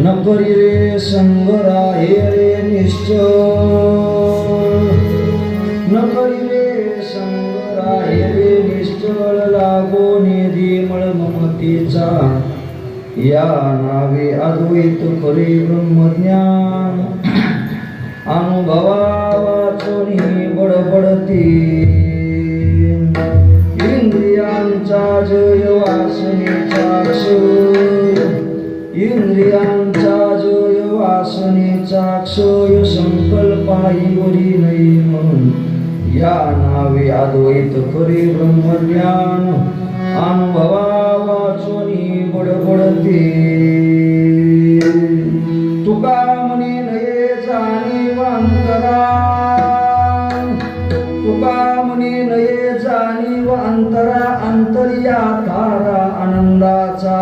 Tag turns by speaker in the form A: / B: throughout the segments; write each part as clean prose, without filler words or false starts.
A: न करी रे संग राहे रे निश्चळ, न करी रे संग राहे रे निश्चळ, लागो निधी मळ ममतेचा, या नावे अद्वैत खरे ब्रह्मज्ञान, अनुभवा वाचोनी बडबडती, इंद्रियांचा जय वासनेचा क्षय, इंद्रियांचा जय वासनेचा क्षय, संकल्पाईवरी नाही म्हणून, या नावे अद्वैत खरे ब्रह्मज्ञान, अनुभवा वाचोनी बडबडते, तुका म्हणे नये जाणीव अंतरा, तुका म्हणे नये जाणीव अंतरा, अंतर्या तारा आनंदाचा,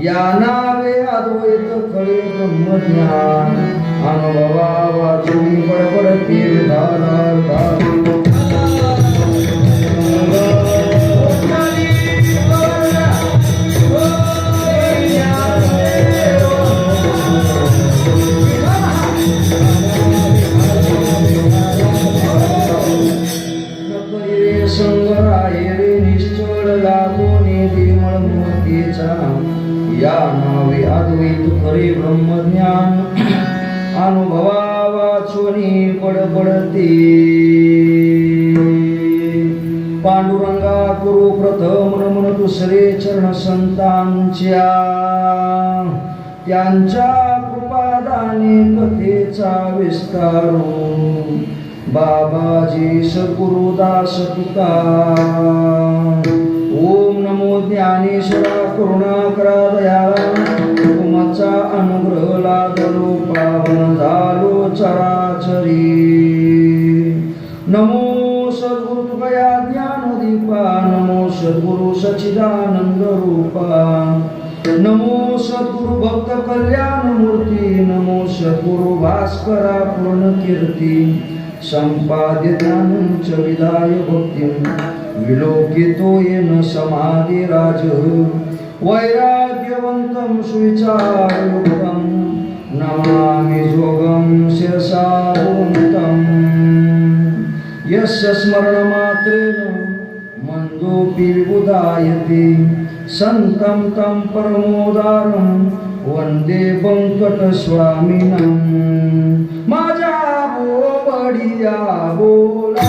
A: या नावे अद्वैत खरे ब्रह्मज्ञान, अनुभवा वाचोनी बडबडते या नावे अद्वैत खरे ब्रह्मज्ञान, अनुभवा वाचोनी बडबडते, पांडुरंगा करू प्रथम नमन दुसरे चरण संतांच्या, त्यांच्या कृपादाने कथेचा विस्तारू, बाबाजी सद्गुरुदास तुका, ओम नमो ज्ञानेश्वरा करुणाकरा दयाळा, तुमचा अनुग्रह लादलो पावन झालो चराचरी, नमो सद्गुरु तुकया ज्ञानदीपा, नमो सद्गुरु सच्चिदानंद रूपा, नमो सद्गुरु भक्त कल्याण मूर्ती, नमो सद्गुरु भास्करा पूर्ण कीर्ती, संपाद्य ज्ञानंच विदाय भक्तिं, विलोकितो येन समाधी राज, वैराग्यवंतं सुविचारयुक्तं, नमामि जोगं शिरसा धृतं, यस्य स्मरणमात्रेण मन्दोऽपि विबुधायते, संतं तं परमोदारं वंदे वेंकटस्वामिनं, माझ्या बोबडिया बोला,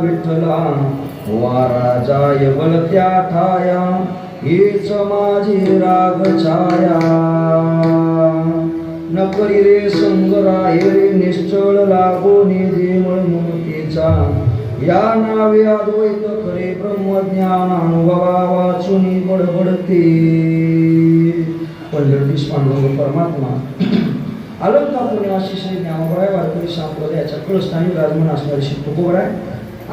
A: विठ्ठला वारा जाय बलत्या ठाया, हेच माझी राग छाया, न करी रे संग राहे रे निश्चळ, लागो निधी मळमुतीचा, या नावे अद्वैत खरे ब्रह्मज्ञान, अनुभवा वाचुनी बडबडते, पंढरतीस पांडुरंग परमात्मा अलंकापुरी श्री ज्ञानोबराय वारकरी संप्रदायाच्या कळस्थानी विराजमान असणारे श्री तुकोबराय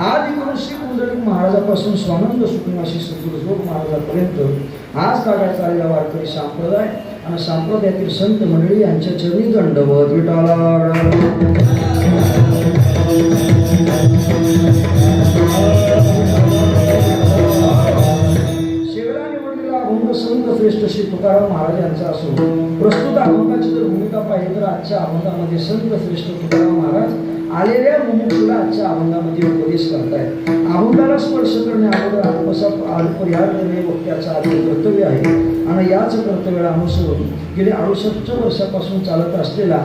A: आदि करून श्री कुंडलिक महाराजापासून स्वानंद सुखमाशी सद्गुरुजोग महाराजापर्यंत आज काळात आलेला वारकरी संप्रदाय आणि संप्रदायातील संत मंडळी यांच्या चरणी दंडवत विठाला संत श्रेष्ठ श्री तुकाराम महाराज यांचा असून प्रस्तुत अभंगाची जर भूमिका पाहिली तर आजच्या अभंगामध्ये संत श्रेष्ठ तुकाराम महाराज आलेल्या मुमुक्षूला आजच्या अभंगामध्ये उपदेश करतायत. अभंगाला स्पर्श करणे अगोदर अल्परिहार करणे वक्त्याचं आधी कर्तव्य आहे आणि याच कर्तव्याला अनुसरून गेले 68 वर्षापासून चालत असलेला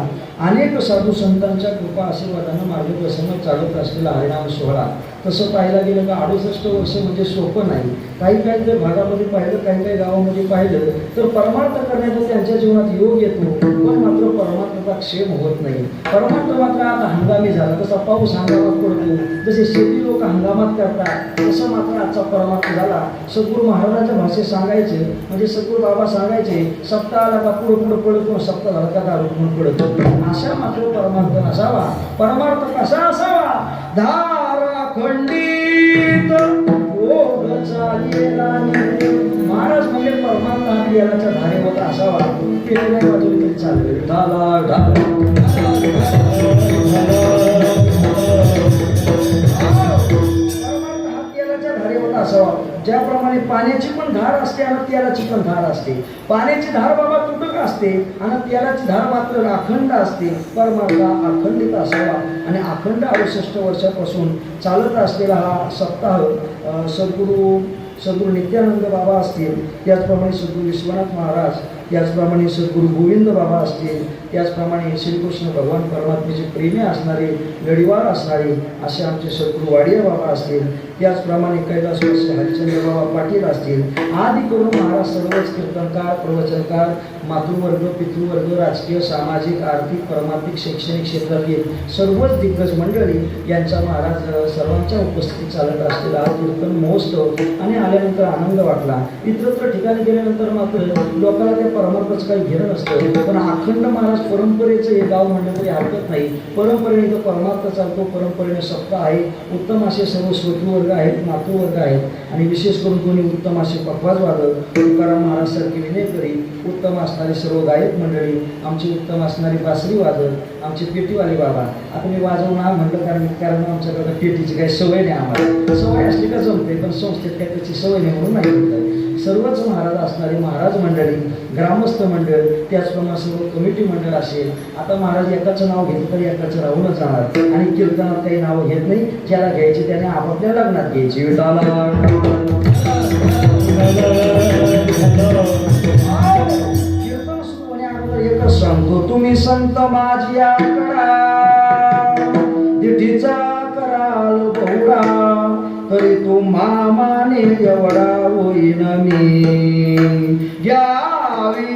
A: अनेक साधू संतांच्या कृपा आशीर्वादानं मार्गदर्शनात चालत असलेला हरिनाम सोहळा. तसं पाहायला गेलं का 68 वर्ष म्हणजे सोपं नाही. काही जर भागामध्ये पाहिलं काही गावामध्ये पाहिलं तर परमार्थ करण्याचा त्यांच्या जीवनात योग येतो पण मात्र परमार्थाचा क्षेम होत नाही. परमार्थ मात्र आता हंगामी झाला. तसा पाऊस हंगामात पडतो जसे शेती लोक हंगामात करतात तसं मात्र आजचा परमार्थ झाला. सद्गुरू महाराजांच्या भाषेत सांगायचे म्हणजे सद्गुरू बाबा सांगायचे सप्ताह आला का पुढं पडतो सप्ताह झाला का दारू पडतो. अशा मात्र परमार्थ नसावा. परमार्थ कसा असावा धारा खंडित ओघ चालेला महाराज म्हणजे परमार्थ आपल्याच्या धारेवर असावा. पेटल्या बाजूने तरी चालले असावा. ज्याप्रमाणे पाण्याची पण धार असते आणि तेलाची पण धार असते. पाण्याची धार बाबा तुटक असते आणि तेलाची धार मात्र अखंड असते. परमार्थ अखंडित असावा आणि अखंड 68 वर्षापासून चालत असलेला हा सप्ताह सद्गुरू नित्यानंद बाबा असतील त्याचप्रमाणे सद्गुरू विश्वनाथ महाराज त्याचप्रमाणे सद्गुरू गोविंद बाबा असतील त्याचप्रमाणे श्रीकृष्ण भगवान परमात्म्याचे प्रेमी असणारे लढीवार असणारे असे आमचे सद्गुरू वाडिया बाबा असतील त्याचप्रमाणे कैलासवासी हरिचंद्र बाबा पाटील असतील आदी करून महाराज सर्वच कीर्तनकार प्रवचनकार मातृवर्ग पितृवर्ग राजकीय सामाजिक आर्थिक परमार्थिक शैक्षणिक क्षेत्रातील सर्वच दिग्गज मंडळी यांचा महाराज सर्वांच्या उपस्थितीत चालत असलेला हा कीर्तन महोत्सव आणि आल्यानंतर आनंद वाटला. इतरत्र ठिकाणी गेल्यानंतर मात्र लोकांना त्या परमार्थाचं काही घेणं नसतं पण अखंड महाराज परंपरेचं हे गाव म्हणलं तरी हरकत नाही. परंपरेने तो परमार्थ चालतो. परंपरेने सप्ताह आहे. उत्तम असे सर्व श्रोतृवर्ग आहेत मातृवर्ग आहेत आणि विशेष करून कोणी उत्तम असे पखवाज वादक तुकाराम महाराज सारखे विनयकरी उत्तम असणारी सर्व गायक मंडळी आमची उत्तम असणारी बासरी वादक आमचे पेटीवाले बाबा. आता मी वाजवणार म्हटलं कारण आमच्याकडे पेटीची काही सवय नाही. आम्हाला सवय असली का जमते पण संस्थेत काही त्याची सवय नाही म्हणून नाही म्हणतात. सर्वच महाराज असणारे महाराज मंडळी ग्रामस्थ मंडळ त्याचप्रमाणे सर्व कमिटी मंडळ असेल. आता महाराज एकाचं नाव घेतलं तरी एकाचं राहूनच जाणार आणि कीर्तनात काही नावं घेत नाही. ज्याला घ्यायचे त्याने आपापल्या लग्नात घ्यायची. कीर्तन सुरू होण्याअगोदर एकच सांगतो तुम्ही संत माझ्या करा दिठीचा कराल बहुडा तरी तो मामाने एवढा होईन मी यावी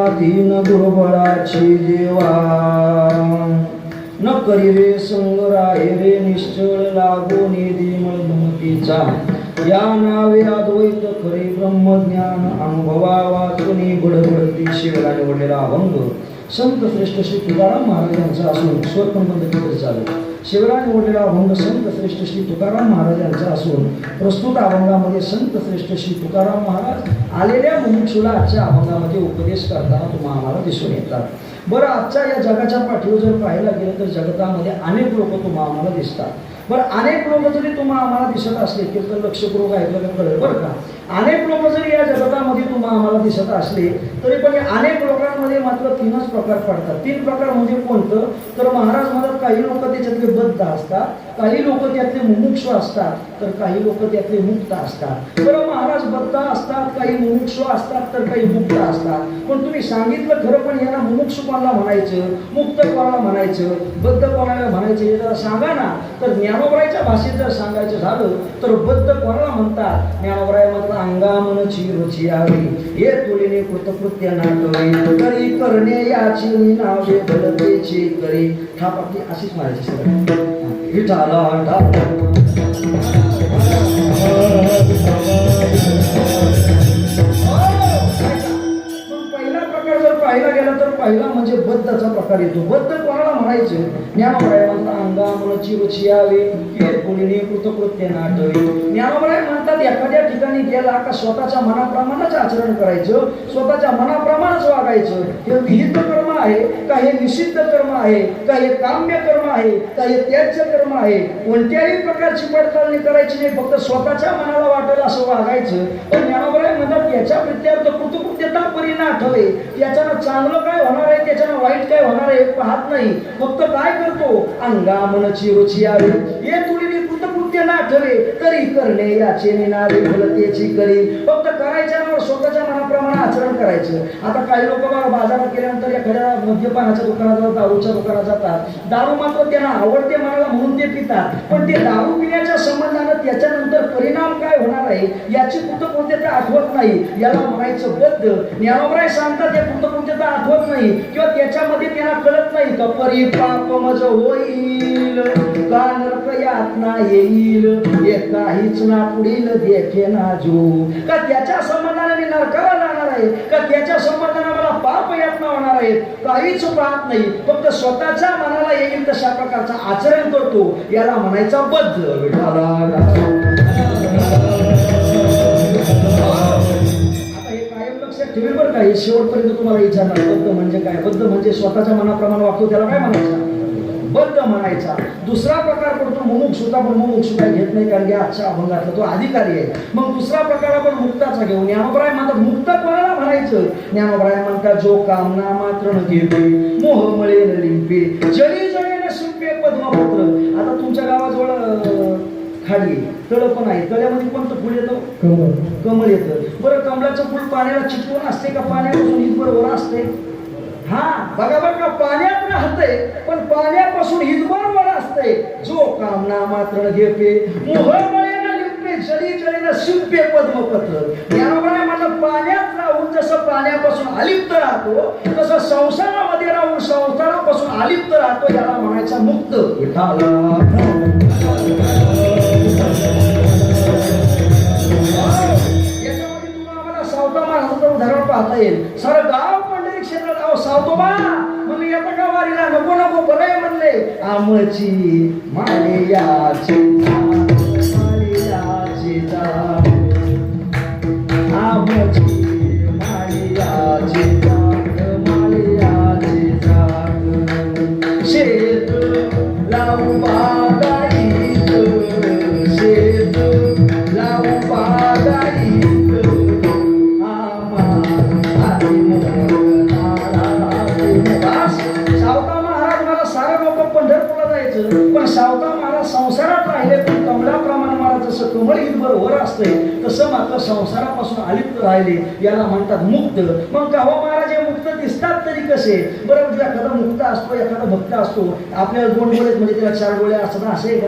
A: दीन दुर्बळाची देवा न करी रे संग राहे रे निश्चळ लागो निर्मळ भूतीचा या नावे अद्वैत खरे ब्रह्मज्ञान अनुभवा वाचुनी बडबडती शिवेला निवडलेला अभंग संत श्रेष्ठ श्री तुकाराम महाराज यांचा असून स्वर पण बंद केले चालेल. शिवला निवडलेला अभंग संत श्रेष्ठ श्री तुकाराम महाराज यांचा असून प्रस्तुत अभंगामध्ये संत श्रेष्ठ श्री तुकाराम महाराज आलेल्या मुमुक्षुला आजच्या अभंगामध्ये उपदेश करताना तुम्हाला आम्हाला दिसून येतात. बरं, आजच्या या जगाच्या पाठीवर जर पाहायला गेलं तर जगतामध्ये अनेक लोक तुम्हाला आम्हाला दिसतात. बरं, अनेक लोक जरी तुम्हाला आम्हाला दिसत असले तर लक्षपूर्वक ऐकलं कळेल बरं का. अनेक लोक जरी या जगतामध्ये तुम्हाला आम्हाला दिसत असले तरी पण या अनेक लोकांमध्ये मात्र तीनच प्रकार पडतात. तीन प्रकार म्हणजे कोणतं तर महाराज म्हणतात काही लोक त्याच्यातले बद्ध असतात, काही लोक त्यातले मुमुक्षु असतात, तर काही लोक त्यातले मुक्त असतात. बरं महाराज, बद्ध असतात, काही मुमुक्षु असतात, तर काही मुक्त असतात. पण तुम्ही सांगितलं खरं, पण यांना मुमुक्षु कोणाला म्हणायचं, मुक्त कोणाला म्हणायचं, बद्ध कोणाला म्हणायचं हे जरा सांगा ना. तर ज्ञानोबरायच्या भाषेत जर सांगायचं झालं तर बद्ध कोणाला म्हणतात. ज्ञानोबराय म्हणतात अंगामनची रुची आवी हे तुलीने कृतकृत्य नाटवे करी करणे याची नावे भलतेची करी थाप आपली अशीच म्हणायची सगळं विठाला पाहिला गेला तर पहिला म्हणजे बद्धचा प्रकार येतो. बद्ध कोणाला म्हणायचं. ज्ञानोबराय म्हणतात अंगामनची रुची यावे हे कोणीने कृतकृत्य नाटवे. ज्ञानोबराय म्हणतात एखाद्या ठिकाणी गेला का स्वतःच्या मनाप्रमाणेच आचरण करायचं, स्वतःच्या मनाप्रमाणेच वागायचं. हे विहित कर्म आहे का हे निषिद्ध कर्म आहे का हे काम्य कर्म आहे का हे त्याज्य कर्म आहे, कोणत्याही प्रकारची पडताळणी करायची नाही, फक्त स्वतःच्या मनाला वाटेल असं वागायचं. पण ज्ञानोबराय म्हणतात याच्या प्रत्यार्थ कृतकृत्यता परिणाम आठवे. याच्यानं चांगलं काय होणार आहे त्याच्यानं वाईट काय होणार आहे पाहत नाही, फक्त काय करतो अंगामनची रुची आवे हे तुळीने कृतकृत्य नाठवे करी करणे याचे निनावे भलतेची करी. फक्त करायच्या नावावर स्वतःच्या मनाप्रमाणे आचरण करायचं. आता काही लोक बाजारात गेल्यानंतर एखाद्या मद्यपानाच्या दुकानात जातात, दारूच्या दुकानात जातात, दारू मात्र त्यांना आवडते मनाला म्हणून ते पितात. पण ते दारू पिण्याच्या संबंधानं त्याच्यानंतर परिणाम काय होणार आहे याची कृतकृत्यता आठवत नाही, याला म्हणायचं बद्ध. ज्ञानोबराय सांगतात त्या कृतकृत्यता आठवत नाही किंवा त्याच्यामध्ये त्यांना कळत नाही का परिपाप मज होईल का नरक यातना येईल हे काहीच ना पुढील देखे ना जो. का त्याच्या संबंधाने मी नरकाला जाणार आहे का त्याच्या संबंधाने मला पाप यातना होणार आहे काहीच पाहत नाही, फक्त स्वतःच्या मनाला येईल तशा प्रकारचं आचरण करतो, याला म्हणायचा बद्ध. बरं काय शेवटपर्यंत तुम्हाला विचारणार बद्ध म्हणजे काय. बद्ध म्हणजे स्वतःच्या मनाप्रमाणे वागतो त्याला काय म्हणायचं बद्ध म्हणायचा. दुसरा प्रकार पडतो मुमुक्षुता, पण मुमुक्षु काय घेत नाही कारण की आजच्या अभंगातला तो अधिकारी आहे. मग दुसरा प्रकार आपण मुक्ताचा घेऊन. ज्ञानोबराय म्हणतात मुक्त कोणाला म्हणायचं. ज्ञानोबराय म्हणतात जो कामना मात्र न घेते मोह मळे न लिंपे जळी जळे न सुपे पद्मपत्र. आता तुमच्या गावाजवळ खाली तळ पण आहे, तळ्यामध्ये कोणतं फुल येतं कमळ येतं. बरं, कमळाचं फुल पाण्याला चिटकून असते का पाण्यापासून हितभर असते. हा बघा बरं का पाण्यात राहते पण पाण्यापासून हितभर वर असते. जो कामना मात्र घेते मोहमळे न लिंपे जळी जळी न शिंपे पद्मपत्र. ज्ञानोबराय म्हणतात पाण्यात राहून जसं पाण्यापासून अलिप्त राहतो तसं संसारामध्ये राहून संसारापासून अलिप्त राहतो, याला म्हणायचा मुक्त. याच्यामध्ये तुम्हाला सावता महाराजांचं उदाहरण पाहता येईल. सारं गाव पंढरी क्षेत्रात अहो सावतोबा म्हणले येता का वारीला. नको नको बरं म्हणले आमची मालियाची मालियाची जाग आमची मालियाची जाग मालियाची जाग शेत लावू बागाईत शेत लावू बागाईत सावता महाराज मला सारे लोक पंढरपूरला जायचं पण सावता महाराज संसारात राहिले पण कमलाप्रमाणे मला जसं कमळ हितभर वर असते तसं मात्र संसारापासून अलिप्त राहिले, याला म्हणतात मुक्त. मग गावा महाराज हे मुक्त दिसतात तरी कसे. बरं, एखादा मुक्त असतो एखादा भक्त असतो, आपल्याला 2 डोळे म्हणजे त्याला 4 डोळे असतात असं आहे का.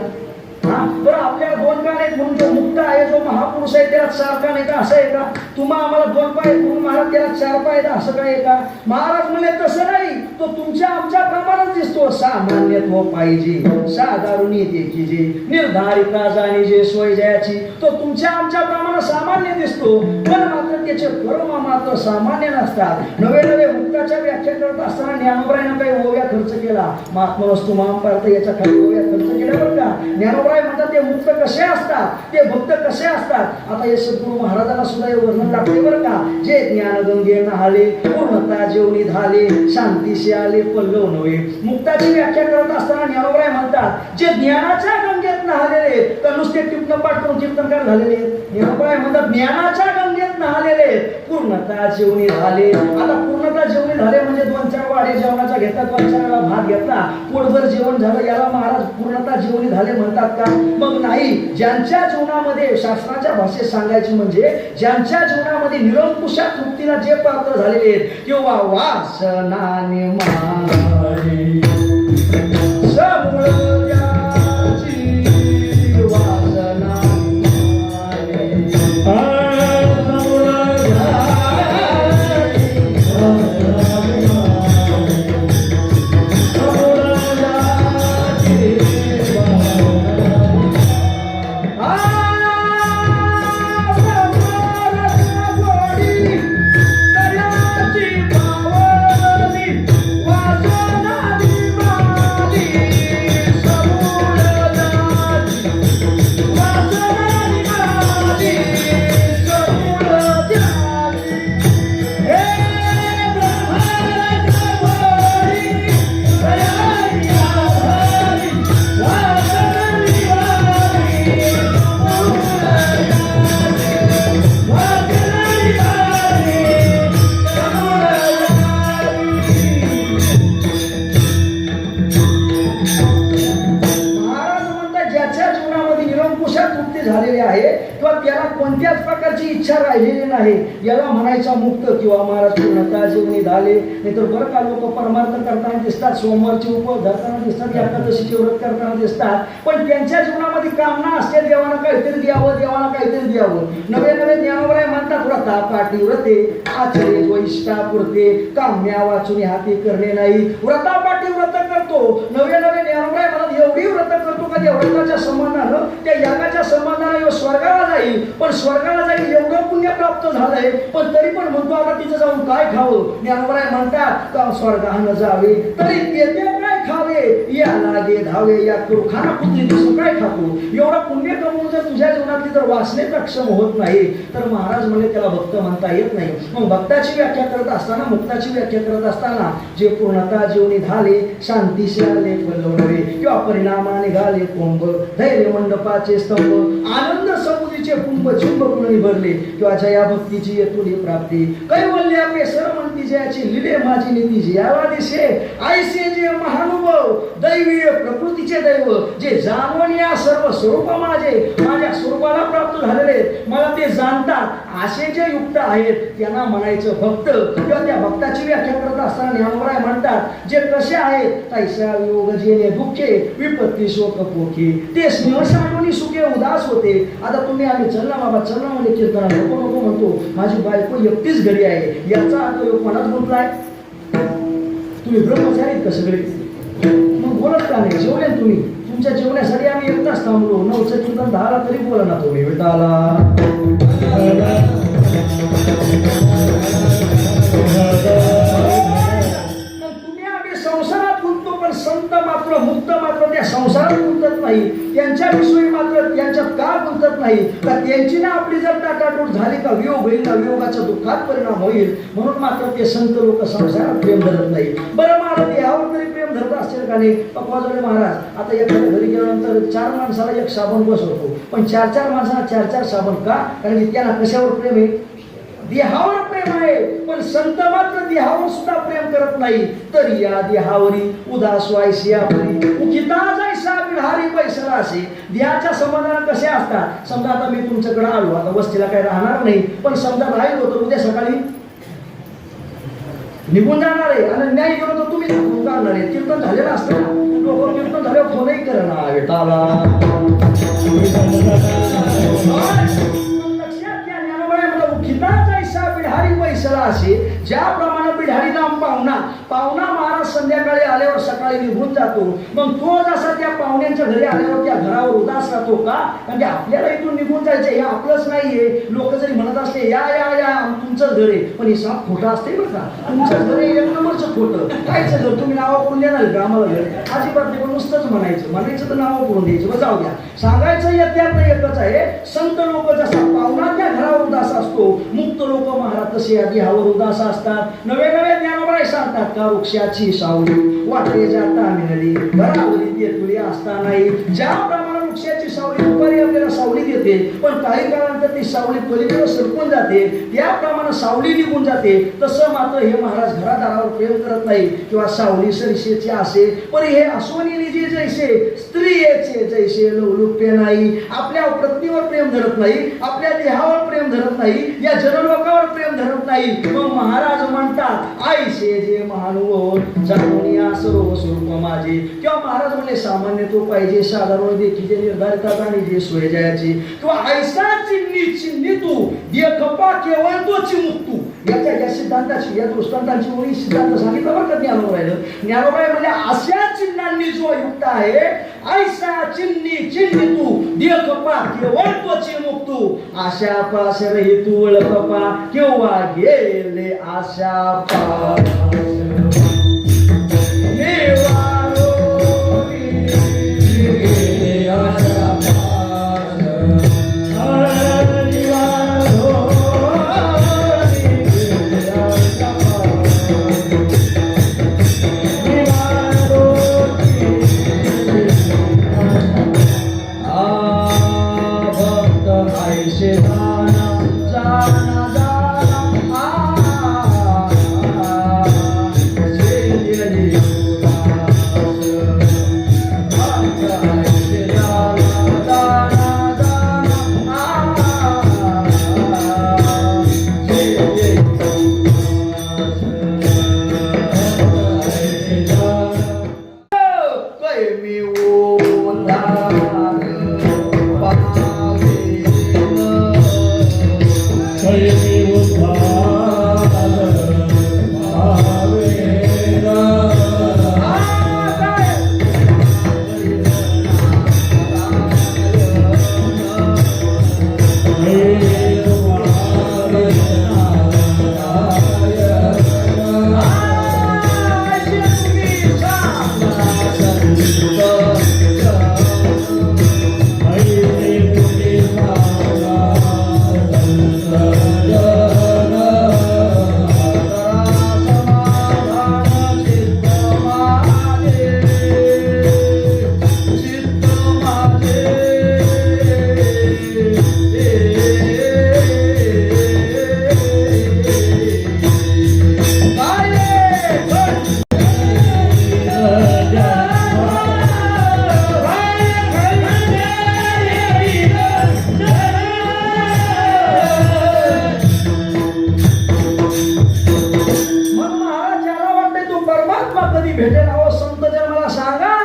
A: हा बरं, आपल्याला 2 कान नाहीत म्हणून जो मुक्त आहे, जो महापुरुष आहे त्याला 4 कान आहेत असं आहे का? तुम्हा आम्हाला 2 पाय आहेत म्हणून महाराज त्याला 4 पाय आहेत असं काय आहे का? महाराज म्हणले तसं नाही, तो तुमच्या आमच्या प्रमाणात दिसतो. सामान्यत्व पाहिजे, साधारण येते जे निर्धारिता जाणी जे सोय जायची, तो तुमच्या आमच्या प्रमाणात सामान्य दिसतो, पण मात्र त्याचे कर्म मात्र सामान्य नसतात. नवे नवे मुक्ताच्या व्याख्या करत असताना ज्ञानोबरायनं काही ओव्या खर्च केला. महात्मा वस्तू महापार्थ याच्या खाली ओव्या खर्च केल्या बरं का. ज्ञानोबराय म्हणतात ते मुक्त कसे असतात, ते भक्त कसे असतात. आता हे सद्गुरू महाराजांना सुद्धा हे वर्णन लागते बरं का. जे ज्ञानगंगे नहाले, पूर्णता जेवणी झाले, शांतीशी आले पल्लव नव्हे. मुक्ताची व्याख्या करत असताना ज्ञानोबराय म्हणतात जे ज्ञानाच्या गंगेत नहालेले, तर नुसते टिपणं पाठ करून कीर्तनकार झालेले. ज्ञानोबराय म्हणतात ज्ञानाच्या गंगेत नहालेले, पूर्णता जेवणी झाले. आता पूर्णता जेवणी झाले म्हणजे 2-4 वाडे जेवणाचा घेतला, 2-4 वेळा भात घेतला, पोटभर जेवण झालं, याला महाराज पूर्णता जेवणी झाले म्हणतात का? मग नाही. ज्यांच्या जीवनामध्ये शास्त्राच्या भाषेत सांगायची म्हणजे ज्यांच्या जीवनामध्ये निरंकुशा तृप्तीला जे पात्र झालेले आहेत, किंवा वासनाने मारे समूळ त्याची वासना झालेले आहे किंवा त्याला कोणत्याच प्रकारची इच्छा राहिलेली नाही, याला म्हणायचा मुक्त. किंवा महाराज पूर्णता जेवणी झाले. नाहीतर बरं का लोक परमार्थ करताना दिसतात, सोमवारचे उपवास धरताना दिसतात, एकादशीचे व्रत करताना दिसतात, पण त्यांच्या जीवनामध्ये कामना असते देवाला काहीतरी द्यावं, देवाला काहीतरी द्यावं. नवे नवे ज्ञानोबराय म्हणतात व्रता पाठी व्रते आचरे जो इष्टापुरते, काम्या वाचून हाती करणे नाही. व्रता पाठी व्रत करतो. नवे नवे ज्ञानोबराय म्हणतात एवढी व्रत करतो का त्या व्रताच्या संबंधानं, त्या यागाच्या संबंधानं स्वर्गाला जाईल. पण स्वर्गाला जाईल एवढं पुण्य प्राप्त झालंय, पण तरी पण म्हणतो आता तिथं जाऊन काय खावं. ज्ञानोबराय म्हणतात का स्वर्गानं जावे तरी तेथे काय खावे, या लागे धावे या करू खाना पुत्री दिसू काय खातो. एवढं पुण्य कमवून जर तुझ्या जीवनातली जर वासनेचा क्षम होत नाही, तर महाराज म्हणजे त्याला भक्त म्हणता येत नाही. मग भक्ताची व्याख्या करत असताना, मुक्ताची व्याख्या करत असताना, जे पूर्णता जेवणी झाले, शांतीशी आले पल्लवडे, किंवा परिणामाने घाले कुंभ, धैर्य मंडपाचे स्तंभ, आनंद समुद्रीचे कुंभ चुंब कुणी भरले, किंवा जया भक्तीची येतुली प्राप्ती, कैवल्य आपले सरमंती जयाची लिले माझी नीती जयाला दिसे, आयसे जे महानुभव दैवीय प्रकृतीचे दैव, जे जाणून या सर्व स्वरूप माझ्या स्वरूपाला प्राप्त झालेले, मला ते जाणतात असे जे युक्त आहेत त्यांना म्हणायचं भक्त. किंवा त्या भक्ताची व्याख्या करत असताना ज्ञानोबराय म्हणतात जे कसे आहेत, तैसा वियोग जेणे दुःखे विपत्ती शोक पोखे, ते स्नेह साठवणी सुखे उदास होते. आता तुम्ही आम्ही चलना बाबा चलना म्हणजे कीर्तना नको नको म्हणतो, माझी बायको एकटीच घरी आहे, याचा अर्थ कोणाच म्हटलाय? तुम्ही ब्रह्मचारी का सगळे? मग बोलत का नाही? जेवले तुम्ही? तुमच्या जेवण्यासाठी आम्ही 1 तास थांबलो. 9चं कीर्तन 10ला तरी बोला ना तुम्ही विठाला. संसारात गुंततो, पण संत मात्र मुक्त मात्र त्या संसारात गुंतत नाही, त्यांच्या विषयी मात्र त्यांच्यात का गुंतत नाही, तर त्यांची ना आपली जर टाटाटूट झाली का वियोग होईल ना, वियोगाचा दुःखात परिणाम होईल. म्हणून मात्र ते संत लोक संसारात प्रेम धरत नाही. बरं महाराज यावर तरी प्रेम धरत असतील का नाही? पकवाजोडे महाराज आता एखाद्या घरी गेल्यानंतर 4 माणसाला 1 साबण बसवतो, पण 4-4 माणसाला 4-4 साबण का? कारण की त्यांना कशावर प्रेम आहे? देहावर प्रेम आहे. पण संत मात्र देहावर सुद्धा प्रेम करत नाही. तर या देहावरी उदास व्हायची आपली उकिता जायसा बिहारी पैसला असे. देहाच्या संबंधाने कसे असतात? समजा आता मी तुमच्याकडे आलो, आता वस्तीला काही राहणार नाही, पण समजा राहिलो तर उद्या सकाळी निघून जाणार आहे, आणि न्याय गेलो तर तुम्ही निघून जाणार आहे. कीर्तन झालेलं असतं ना, लोक कीर्तन झाल्यावर फोनही करणार विठाला. असे, ज्याप्रमाणे बिढारीला पाहुणा महाराज संध्याकाळी आल्यावर सकाळी निघून जातो, मग तो जसा त्या पाहुण्यांच्या घरी आल्यावर त्या घरावर उदास राहतो का? म्हणजे आपल्याला इथून निघून जायचं हे आपलंच नाहीये. लोक जरी म्हणत असले या या या तुमचंच घर आहे, पण हे साप खोटं असते बरं का. तुमचंच घर आहे एक नंबरचं खोटं. कायचं घर तुम्ही नाव करून देणार का आम्हाला घर? अजिबात नाही. पण नुसतंच म्हणायचं तर नाव करून द्यायचं. मग जाऊ द्या, सांगायचं यात एकच आहे. संत लोक जसा पाहुणा त्या घरावर उदास असतो, मुक्त लोक महाराज तसे या देहावर उदास असतात. नवे नवे ज्ञानोबाई सांगतात का वृक्षाची सावली वाटे जाता मिळाली घरावरी तेथुरी असता नाही. ज्याप्रमाणे वृक्षाची सावली दुपारी आपल्याला सावली देते, पण काही काळानंतर ती सावली पलीकडे सरकून जाते, त्याप्रमाणे सावली निघून जाते. तसं मात्र हे महाराज घरादारावर प्रेम करत नाही किंवा सावली सरिषेची असे, पण हे अश्वनीचे जैसे स्त्रियेचे जैसे लौलुप्य नाही. आपल्या पत्नीवर प्रेम धरत नाही, आपल्या देहावर प्रेम धरत नाही, या जनलोकावर प्रेम धरत नाही. मग महाराज म्हणतात आईसे जे महानुभाव जाणून या सर्व स्वरूप माझे. किंवा महाराज म्हणले सामान्य तो पाहिजे, साधारण देखील निर्धारितात आणि जे सोय जायचे. किंवा ऐसा चिन्नी तू देखपा केवळ तो चिमुक्तू. या सिद्धांताची या दृष्टांतांची ओळी सिद्धांत सांगितलं बरं का ज्ञानोबाईनं. ज्ञानोबाई म्हणजे अशा चिन्हांनी जो युक्त आहे, ऐसा चिन्नी तू देखपा केवळ तो चिमुक्तू. आशा पास रही तू ओळखपा केव्हा गेले आशा पास. भेटेल अहो संत जर मला सांगा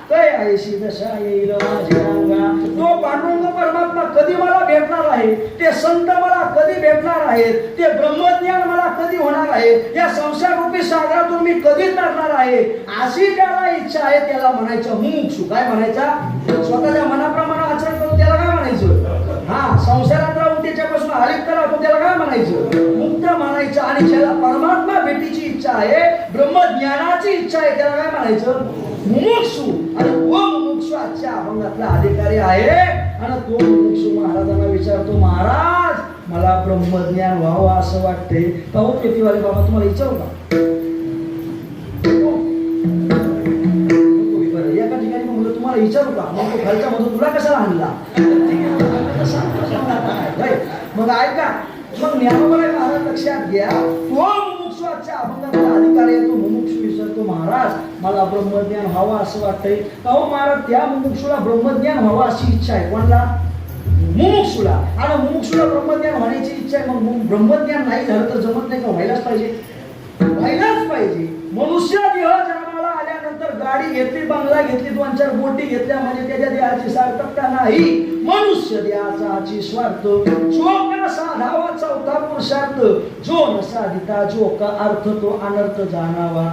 A: काय ऐशी दशा येईल माझी अंगा. तो पांडुरंग परमात्मा कधी मला भेटणार आहे, ते संत मला कधी भेटणार आहेत, ते ब्रह्मज्ञान मला कधी होणार आहे, या संसार रूपी सागरातून मी कधी तरणार आहे, अशी त्याला इच्छा आहे. त्याला म्हणायचं मुमुक्षु. काय म्हणायचा? स्वतःच्या मनाप्रमाणे आचरण करून त्याला काय म्हणायचं? हा, संसारात राहून त्याच्यापासून अलिप्त राहून त्याला काय म्हणायचं? मुक्त म्हणायचं. आणि ज्याला परमात्मा भेटीची इच्छा आहे, ब्रह्मज्ञानाची इच्छा आहे, त्याला काय म्हणायचं? मुमुक्षु. आणि तो मुमुक्षु आजच्या अभंगातला अधिकारी आहे. आणि तो मुमुक्षु महाराजांना विचारतो, महाराज मला ब्रह्मज्ञान व्हावं असं वाटते. काहून पेटीवाले बाबा तुम्हाला विचारू का? एका ठिकाणी म्हणलं तुम्हाला विचारू का? मग तो खालच्या मधून तुला कशाला आणला? मग ऐका, मग ज्ञानोबाला महाराज लक्षात घ्या, तो मुमुक्षु आजच्या अभंगातला अधिकारी आहे. तो मुमुक्षु विचारतो, महाराज मला ब्रह्मज्ञान व्हावं असं वाटतंय. काहून महाराज? त्या मुमुक्षुला ब्रह्मज्ञान व्हावं अशी इच्छा आहे. कोणाला? मुमुक्षुला. आणि मुमुक्षुला ब्रह्मज्ञान होण्याची इच्छा आहे. मग ब्रह्मज्ञान नाही झालं तर जमत नाही का? व्हायलाच पाहिजे, व्हायलाच पाहिजे. मनुष्य देह जन्माला आल्यानंतर त्याच्यानंतर गाडी घेतली, बंगला घेतली, 2-4 गोटी घेतल्या म्हणजे त्याच्या देहाची सार्थकता नाही. मनुष्य देहाचा स्वार्थ जो का साधावा चौथा पुरुषार्थ, जो न साधिता जो का अर्थ तो अनर्थ जाणावा.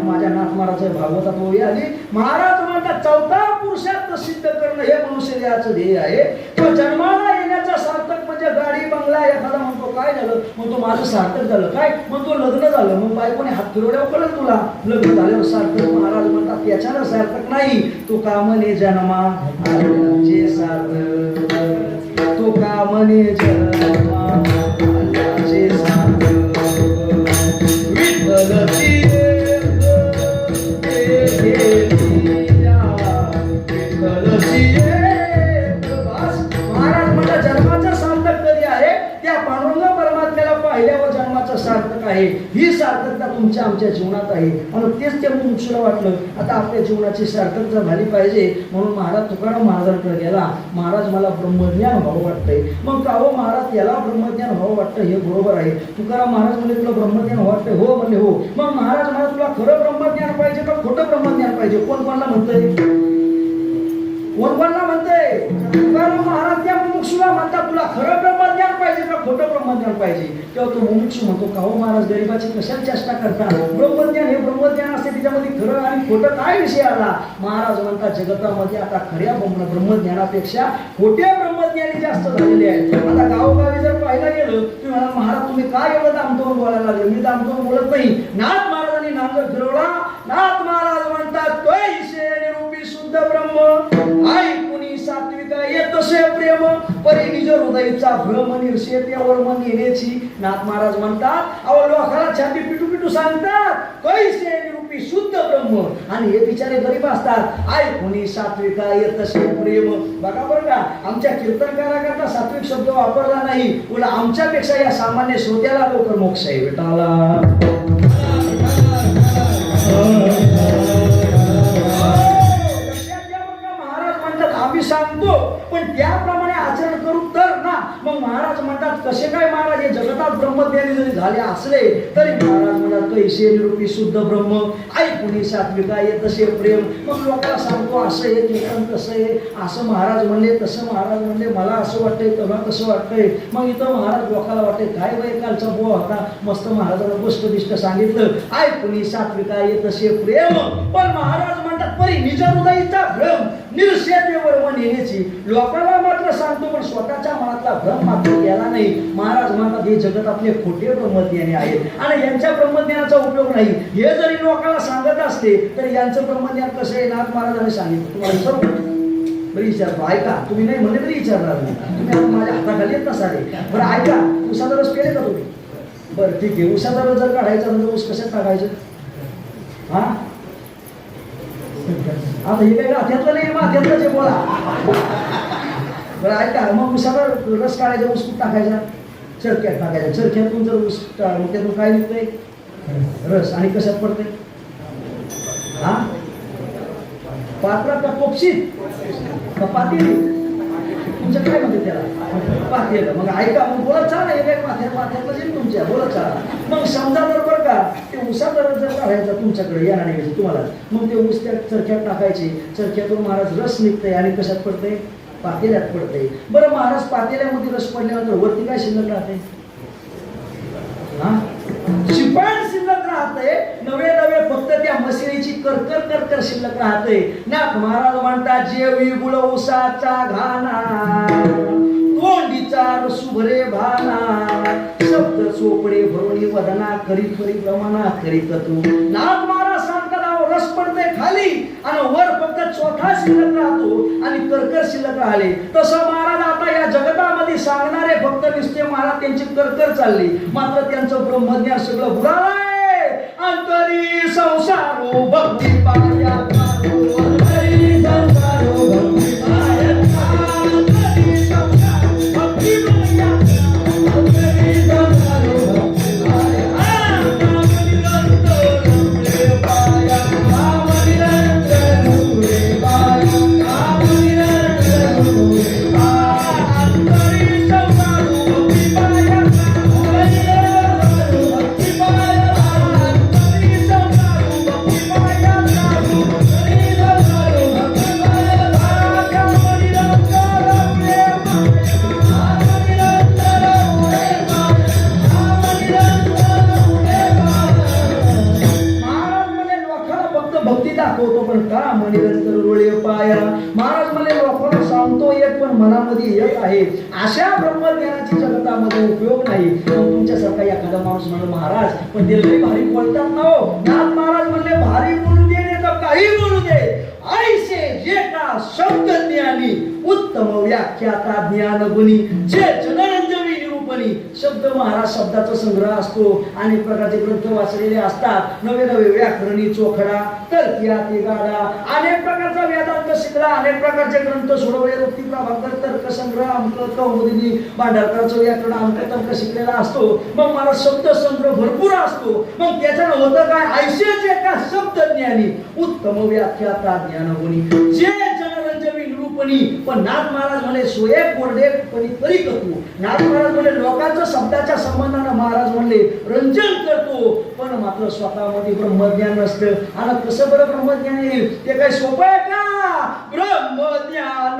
A: माझ्या नाथ महाराज भागवतात ओवी आली. महाराज म्हणतात चौथा पुरुषार्थ सिद्ध करणं हे मनुष्य देहाचं ध्येय आहे. तो जन्माला येण्याचा सार्थक म्हणजे गाडी बंगला. एखादा म्हणतो काय झालं, म्हणतो माझं सार्थक झालं. काय म्हणतो लग्न झालं. मग बायकोने हात फिरवल्यावर कळलं तुला लग्न झाल्यावर सार्थक. महाराज म्हणतात त्याच्यानं सार्थक नाही. तो कामने जन्मा आल्याचे सार्थक, तो कामने जन्मा आल्याचे सार्थक. विठ्ठलची महाराज म्हणतात जन्माचं सार्थक कधी आहे, त्या पांडुरंग परमात्म्याला पाहिल्यावर जन्माचं सार्थक आहे. ही सार्थकता तुमच्या आमच्या जीवनात आहे. आणि तेच त्या मुमुक्षूला वाटलं आता आपल्या जीवनाची सार्थकता झाली पाहिजे. म्हणून महाराज तुकाराम महाराजांकडे गेला. महाराज मला ब्रह्मज्ञान व्हावं वाटतंय. मग का हो महाराज याला ब्रह्मज्ञान व्हावं वाटतं हे बरोबर आहे. तुकाराम महाराज म्हणले तुला ब्रह्मज्ञान वाटतंय? हो म्हणले हो. मग महाराज मला तुला खरं ब्रह्मज्ञान पाहिजे का खोटं ब्रह्मज्ञान पाहिजे? कोण कोणाला म्हणतंय? कोण कोणाला म्हणतंय? तुकाराम महाराज त्या मुमुक्षूला म्हणतात तुला खरं ब्रह्मज्ञान पाहिजे का खोटं ब्रह्मज्ञान पाहिजे? तेव्हा तो मुमुक्षू म्हणतो का हो महाराज गरीबाची कशाला चेष्टा करता? ब्रह्मज्ञान हे ब्रह्मज्ञान असते, त्याच्यामध्ये खरं आणि खोटं काय विषय आला? महाराज म्हणतात जगतामध्ये आता खऱ्या ब्रह्मज्ञानापेक्षा खोट्या ब्रह्मज्ञानी जास्त झालेले आहेत. आता गावोगावी जर पाहायला गेलं तुम्ही म्हणा महाराज तुम्ही काय एवढं दामतोड बोलायला लागले? मी दामतोड बोलत नाही. नाथ महाराजांनी नांगर फिरवला. नाथ महाराज म्हणतात तोयसे निरूपी शुद्ध ब्रह्म ऐकुनी सात्विका येतसे प्रेम परी निज हृदयचा भ्रम निर्षे त्यावर मन येण्याची. नाथ महाराज म्हणतात अहो लोकाला छाती पिटू पिटू सांगतात कैसे निरूपी शुद्ध ब्रह्म, आणि हे बिचारे गरीब असतात. ऐकुनी सात्विका येतसे प्रेम. बघा बरं का आमच्या कीर्तनकाराकरता सात्विक शब्द वापरला नाही, उलट आमच्यापेक्षा या सामान्य श्रोत्याला लवकर मोक्ष आहे विठाला. आम्ही सांगतो पण त्याप्रमाणे आचरण करू तर ना. मग महाराज म्हणतात कसे काय महाराज हे जगतात ब्रह्मज्ञानी जरी झाले असले तरी महाराज म्हणतात कैसे निरूपी शुद्ध ब्रह्म ऐकुनी सात्विका येतसे प्रेम. मग लोकांना सांगतो असं आहे कीर्तन कसं आहे, असं महाराज म्हणले तसं महाराज म्हणले, मला असं वाटतंय तुला कसं वाटतंय. मग इथं महाराज लोकांना वाटतंय काय वय कालचा बुवा होता मस्त महाराजांना गोष्ट दिष्ट सांगितलं ऐकुनी सात्विका येतसे प्रेम. पण महाराज म्हणतात परी निज हृदयचा भ्रम निर्षेधेवर मन येण्याची. लोकांना मात्र सांगतो पण स्वतःच्या मनातला भ्रम मात्र गेला नाही. महाराज म्हणतात हे जगत आपले खोटे ब्रह्मज्ञानी आहेत आणि यांच्या ब्रह्मज्ञानाचा उपयोग नाही. हे जरी लोकांना सांगत असते तरी यांचं ब्रह्मज्ञान कसं आहे नाथ महाराजांनी सांगितलं. तुम्हाला विचारू बरी विचारतो ऐका. तुम्ही नाही म्हणले तरी विचारणार नाही. तुम्ही माझ्या हाताखाली येत नसारे. बरं ऐका उसाचा रस पेले का तुम्ही? बरं ठीक आहे. उसाचा रस जर काढायचा म्हणजे ऊस कशात टाकायचं? हा आता हे काही माथ्यातलं नाही माथ्यातलं जे बोला. बरं ऐका मग उसाचा रस काढायचा ऊस कुठं टाकायचा? चरख्यात टाकायचा. चरख्यातून जर ऊस मग त्यातून काय निघतंय? रस. आणि कशात पडते? हा पात्रात का पोपशीत का पातेली? तुमचं काय म्हणते त्याला? पातेलं. मग ऐका मग बोलत चाला हे काय माथ्यातलं जे तुमच्या बोलत चाला. मग समजा जर बरं का ते उसाचा रस जर काढायचा तुमच्याकडे या आणि तुम्हाला मग ते ऊस त्या चरख्यात टाकायचे. चरख्यातून महाराज रस निघतंय आणि कशात पडतंय? पातेल्यात पडतंय. बरं महाराज पातेल्यामध्ये रस पडल्यानंतर वरती काय शिल्लक राहते? हा शिपाण शिल्लक राहते. नवे नवे फक्त त्या मशिनीची करकर करकर शिल्लक राहते. नाथ महाराज म्हणतात जेवी गुळ उसाचा घाना तोंडीचा रसुभरे भाना शब्द चोपडे भरोणी वदना करी करी प्रमाणा करीत तू. नाथ महाराज सांगतात रस पडते खाली आणि वर फक्त चोथा शिल्लक राहतो आणि करकर शिल्लक राहिले. तसं महाराज आता या जगतामध्ये सांगणारे फक्त निस्ते महाराज त्यांची करकर चालली मात्र त्यांचं ब्रह्मज्ञान सगळं बुडालंय. अंतरी संसारो भक्ती पाया अंतरी संसारो भक्ती पाया अंतरी संसारो भक्ती पाया अंतरी संसारो भक्ती पाया आहे. अशा ब्रह्मज्ञानाची जगतामध्ये उपयोग नाही. तुमच्यासारखा एखादा माणूस म्हणलं महाराज पण ते लई भारी बोलतात ना हो. नाथ महाराज म्हणले भारी बोलू दे नाही तर काही बोलू दे, ऐसे जे का शब्द ज्ञानी उत्तम व्याख्याता ज्ञान गुणी जे जनरंजनी निरूपणी. शब्द महाराज शब्दाचा संग्रह असतो, अनेक प्रकारचे ग्रंथ वाचलेले असतात, नवे नवे व्याकरणी चोखडा तर्किया ते गाडा, अनेक प्रकारचा वेदांत शिकला, अनेक प्रकारचे ग्रंथ सोडवले, वृत्ती प्रभाकर तर्कसंग्रह अंक कौमुदी भांडारकरचं व्याकरण अंक तर्क शिकलेला असतो. मग मला शब्द संग्रह भरपूर असतो. मग त्याच्यानं होतं काय, ऐसे जे का शब्द ज्ञानी उत्तम व्याख्याता ज्ञान गुणी जे जनरंजनी निरूपणी. पण नाथ महाराज म्हणे सोये कोरडे पणी तरी करतो. नाथ महाराज म्हणे लोकांचं शब्दाच्या संबंधानं महाराज म्हणले रंजन करतो, पण मात्र स्वतःमध्ये ब्रह्मज्ञान नसतं. आणि कसं बरं ब्रह्मज्ञान येईल, ते काही सोपं आहे का. ब्रह्मज्ञान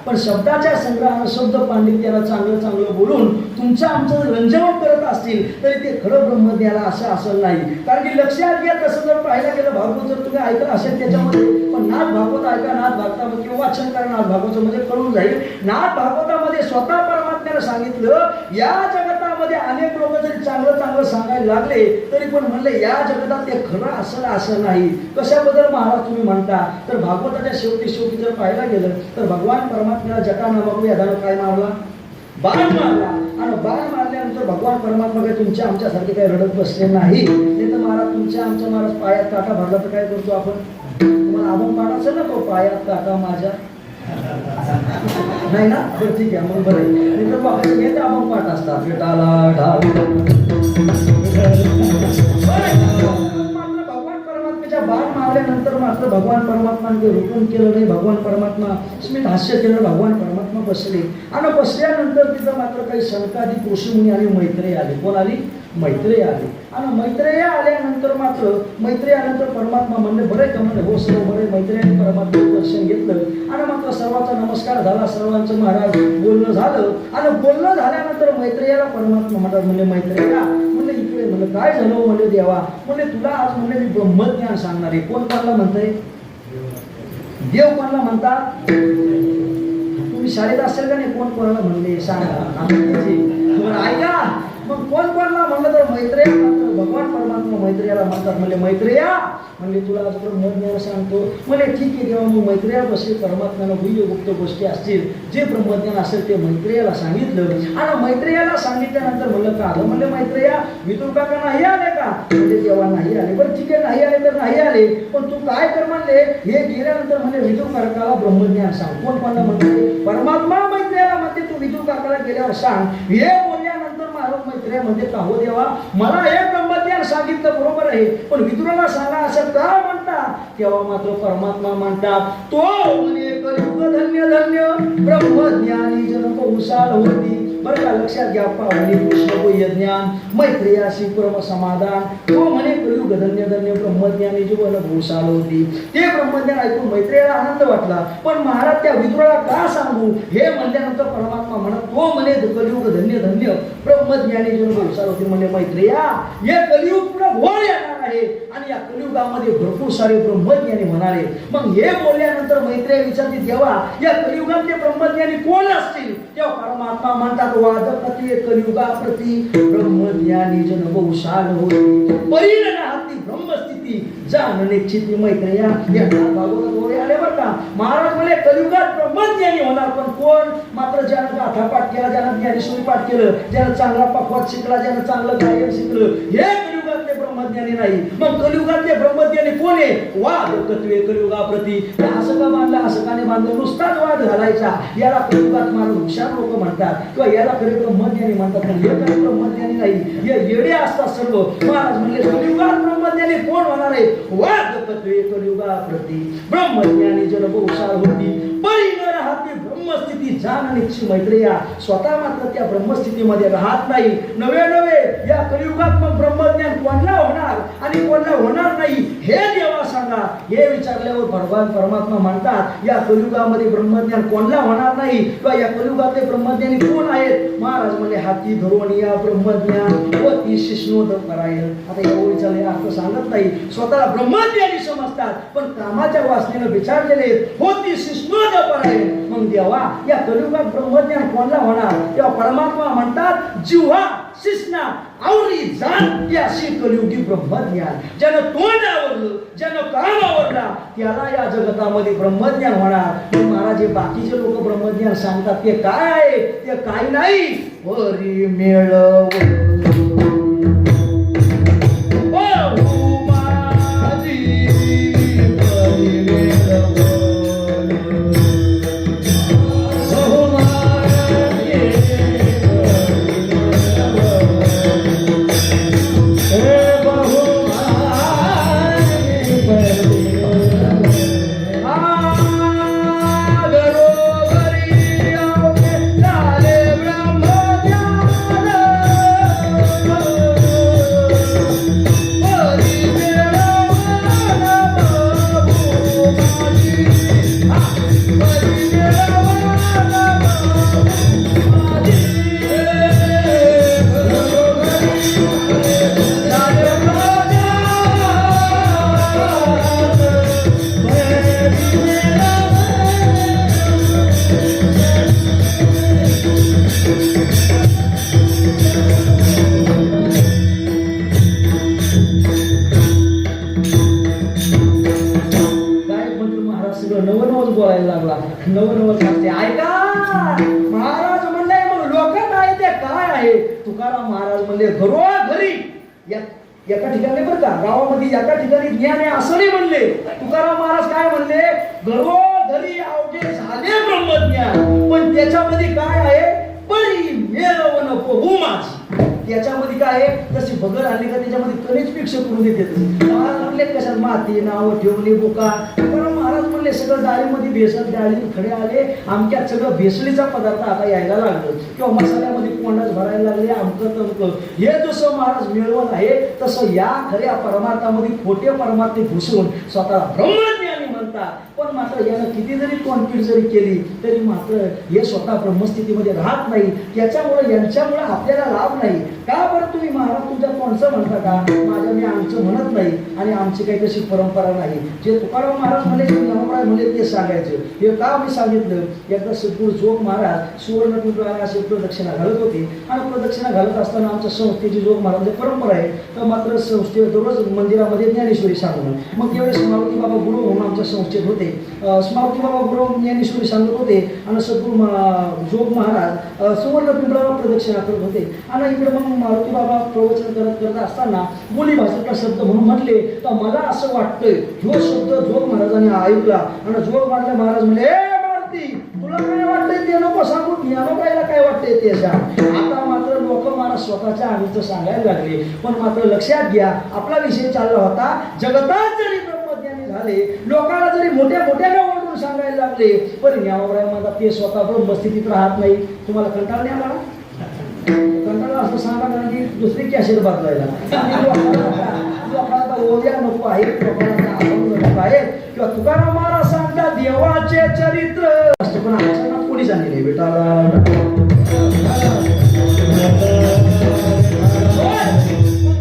A: पण शब्दाच्या संग्रहानं शब्द पांडित्याला चांगलं चांगलं बोलून तुमचं आमचं रंजवण करत असतील तरी ते खरं ब्रह्मज्ञान असं असेल नाही. कारण की लक्षात घ्या, तसं जर पाहायला गेलं भागवत जर तुम्ही ऐकलं असेल त्याच्यामध्ये, पण नाथ भागवत ऐका, नाथ भागवतामध्ये किंवा वाचन करा नाथ भागवताचं म्हणजे कळून जाईल. नाथ भागवतामध्ये स्वतः परमात्म्यानं सांगितलं या जगतामध्ये अनेक लोक जरी चांगलं चांगलं सांगायला लागले तरी पण म्हणले या जगतात ते खरं असेल असं नाही. कशाबद्दल महाराज तुम्ही म्हणता, तर भागवताच्या शेवटी जर पाहायला गेलं तर भगवान परमात्म्याला जटा नामक यादानं काय मारला, बाण मारला. आणि बाण मारल्यानंतर भगवान परमात्मा काही तुमच्या आमच्यासारखे काही रडत बसले नाही. ते तर महाराज तुमच्या आमच्या महाराज पायात काटा भरला तर काय करतो आपण, तुम्हाला अभंग पाठ असेल ना तो पायात काटा माझ्या नाही ना, बरं ठीक आहे मग बरं मित्र बाबाचे हे अभंग पाठ असतात. विटाला ढाल बाण मारल्यानंतर मात्र भगवान परमात्माने रोखून केलं नाही. भगवान परमात्मा स्मित हास्य केलं, भगवान परमात्मा बसले. आणि बसल्यानंतर तिथं मात्र काही शनकादी ऋषीमुनी आणि मैत्रेय आले. कोण आली, मैत्रेय आले. आणि मैत्रेय आल्यानंतर मात्र मैत्रेय आल्यानंतर परमात्मा म्हणले बरे का, म्हणले हो सर्व बरे. मैत्रेयाने परमात्मा दर्शन घेतलं आणि मात्र सर्वांचा नमस्कार झाला, सर्वांचं महाराज बोलणं झालं. आणि बोलणं झाल्यानंतर मैत्रेयाला परमात्मा म्हणतात, म्हणजे मैत्रेया म्हणले इकडे, म्हणलं काय झालं म्हणले देवा, म्हणले तुला आज म्हणले मी ब्रह्मज्ञान सांगणार आहे. कोण कोणाला म्हणतंय, देव कोणाला म्हणतात, तुम्ही शाळेत असेल का नाही, कोण कोणाला म्हणले सांगा ऐका. मग कोण कोणाला म्हणलं तर मैत्रेय मात्र भगवान परमात्मा मैत्रेयाला म्हणतात. म्हणजे मैत्रेया म्हणजे तुला आज ब्रह्मज्ञान सांगतो. म्हणजे ठीक आहे तेव्हा मग मैत्रेया बसले. परमात्म्यानं गुह्य गुप्त गोष्टी असतील जे ब्रह्मज्ञान असेल ते मैत्रेयाला सांगितलं. आणि मैत्रेयाला सांगितल्यानंतर म्हणलं का आलं, म्हणले मैत्रेया विदुर काका नाही आले का, म्हणजे तेव्हा नाही आले. बरं ठीक आहे नाही आले तर नाही आले, पण तू काय कर म्हणले, हे गेल्यानंतर म्हणजे विदुर काकाला ब्रह्मज्ञान सांग. कोण कोणाला म्हणते, परमात्मा मैत्रेयाला म्हणते तू विदुर काकाला गेल्यावर सांग. हे बोलल्यानंतर नारद मैत्रेय म्हणजे का हो देवा, मला हे ब्रह्मज्ञान सांगितलं बरोबर आहे, पण विदुराला सांगा असं का म्हणतात? तेव्हा मात्र परमात्मा म्हणतात, तो म्हणे कलियुग धन्य धन्य ब्रह्मज्ञानी जन बहुसाल होती. बरं का, लक्षात घ्या. पावली कृष्ण ज्ञान मैत्रेयासी परम समाधान. तो म्हणे कलियुग धन्य धन्य ब्रह्मज्ञानी जीवन बहुसाल होती. ते ब्रह्मज्ञान ऐकून मैत्रेयाला आनंद वाटला, पण महाराज त्या विदुराला का सांगू हे म्हणल्यानंतर परमात्मा म्हणत, तो म्हणे कलियुग धन्य धन्य ब्रह्मज्ञानी जीवन बहुसाल होती. म्हणजे मैत्रेया, हे कलियुग पुढे घोर येणार आहे आणि या कलियुगामध्ये भरपूर सारे ब्रह्मज्ञानी म्हणाले. मग हे बोलल्यानंतर मैत्रेय विचारते, देवा या कलियुगातले ब्रह्मज्ञानी कोण असतील? तेव्हा परमात्मा म्हणतात, वादकते कलियुगाप्रती ब्रह्मज्ञानी जन बहुसाल होती. परिणहाती ब्रह्मस्थिती जाण निश्चिती. मैत्रेया या भागवत गोळे आले बरं का. महाराज म्हणे कलियुगात ब्रह्मज्ञानी होणार, पण कोण? मात्र ज्यानं गाथा पाठ केला, ज्यानं ज्ञानेश्वरी पाठ केलं, ज्यानं चांगला पखवाद शिकला, ज्यानं चांगलं गायन शिकलं, हे कलियुगातले ब्रह्मज्ञानी नाही. मग कलियुगातले ब्रह्मज्ञानी कोण आहे? वादकत्वे कलियुगाप्रती. असं का बांधलं, असं का नाही बांधलं, नुसताच वाद घालायचा. याला कलियुगात मारून हुशार लोक म्हणतात किंवा याला खरे ब्रह्मज्ञानी म्हणतात, पण हे काही ब्रह्मज्ञानी नाही, हे येडे असतात सर्व. महाराज म्हणले कलियुगात ब्रह्मज्ञानी कोण होणार आहे? वादकत्वे कलियुगाप्रती ब्रह्मज्ञानी जन बहुसाल होती. परिणहाती ब्रह्मस्थिती जाण निश्चिती. मैत्रेया स्वतः मात्र त्या ब्रह्मस्थितीमध्ये राहत नाही. नवे नवे या कलियुगात मग ब्रह्मज्ञान कोणला होणार आणि कोणला होणार नाही हे देवा सांगा. हे विचारल्यावर भगवान परमात्मा म्हणतात, या कलियुगामध्ये ब्रह्मज्ञान कोणला होणार नाही किंवा या कलियुगातले ब्रह्मज्ञानी कोण आहेत? महाराज म्हणजे हाती धरून या ब्रह्मज्ञान व ती शिष्णोद करायला. आता या ओळीचा अर्थ सांगत नाही, स्वतःला ब्रह्मज्ञानी समजतात, पण कामाच्या वासनेनं विचारलेले होती शिष्णोद करायला. मग देवा या कलियुगात ब्रह्मज्ञान कोणला होणार? तेव्हा परमात्मा म्हणतात, जिव्हा शिष्णा आवरी जाण ती अशी कलियुगी ब्रह्मज्ञान. ज्यानं तोंड आवरलं, ज्यानं काम आवरला, त्याला या जगतामध्ये ब्रह्मज्ञान होणार. पण महाराज हे बाकीचे लोक ब्रह्मज्ञान सांगतात, ते काय आहे? ते काय नाही, वरी मेळव नवनवं सांगते. ऐका महाराज म्हणले, मग लोक काय ते काय आहे? तुकाराम महाराज म्हणले, घरोघरी एका ठिकाणी बरं का, गावामध्ये एका ठिकाणी ज्ञान आहे असं नाही म्हणले. तुकाराम महाराज काय म्हणले? घरोघरी अवघे झाले ब्रह्मज्ञान, पण त्याच्यामध्ये काय आहे? परी मेळवण पहू माझी. त्याच्यामध्ये काय आहे? जशी बगर आली का त्याच्यामध्ये कणीच पिक्ष करून देते. महाराज म्हणले कशात माती नाव ठेवली बोका. महाराज म्हणले सगळं डाळीमध्ये भेसळ, डाळी खडे आले, आमच्यात सगळं भेसळीचा पदार्थ आता यायला लागलं किंवा मसाल्यामध्ये कोंडाच भरायला लागले, अमकं तमकं. हे जसं महाराज मिळवत आहे तसं या खऱ्या परमार्थामध्ये खोटे परमार्थ घुसून स्वतःला ब्रह्मज्ञानी म्हणतात. पण मात्र यानं किती जरी कॉन्फिड जरी केली तरी मात्र हे स्वतः ब्रह्मस्थितीमध्ये राहत नाही. त्याच्यामुळे यांच्यामुळे आपल्याला लाभ नाही. का बरं तुम्ही महाराज तुमच्या कोणचं म्हणता का? माझ्या मी आमचं म्हणत नाही आणि आमची काही तशी परंपरा नाही. जे तुकाराम महाराज म्हणे म्हणले ते सांगायचं. हे का मी सांगितलं? एकदा सद्गुरू जोग महाराज सुवर्ण पिंपळाला असे प्रदक्षिणा घालत होते आणि प्रदक्षिणा घालत असताना आमच्या संस्थेची जोग महाराज परंपरा आहे, तर मात्र संस्थे दररोज मंदिरामध्ये ज्ञानेश्वरी सांगणं. मग त्यावेळेस स्मारुती बाबा गुरु म्हणून आमच्या संस्थेत होते. स्मारुती बाबा गुरु ज्ञानेश्वरी सांगत होते आणि सद्गुरू जोग महाराज सुवर्ण पिंपळाला प्रदक्षिणा करत होते. आणि इकडे मग मारुती बाबा प्रवचन करत असताना बोली भाषेतला शब्द म्हणून म्हटले, तर मला असं वाटतंय ह्यो शब्द जोग महाराजांनी ऐकला आणि जोग मारला. महाराज म्हणजे मारुती तुला काय वाटतंय ते नको सांगू, ज्ञानोबाईला काय वाटतंय ते सांग. आता मात्र लोक मला स्वतःच्या आईचं सांगायला लागले. पण मात्र लक्षात घ्या, आपला विषय चालला होता जगतात जरी ब्रह्मज्ञानी झाले, लोकांना जरी मोठ्या मोठ्याने ओरडून सांगायला लागले, पण ज्ञानोबराय म्हणतात ते स्वतः ब्रह्मस्थितीत राहत नाही. तुम्हाला कंटाळा नाही आला? कंटाळा असं सांगा कारण की दुसरी कॅसेट बदलायला लोकांना ओव्या नको आहे, लोकांना अभंग नको आहे. किंवा तुकाराम महाराज सांगतात देवाचे चरित्र असते, पण आचरणात कोणी सांगितले नाही बेटाला.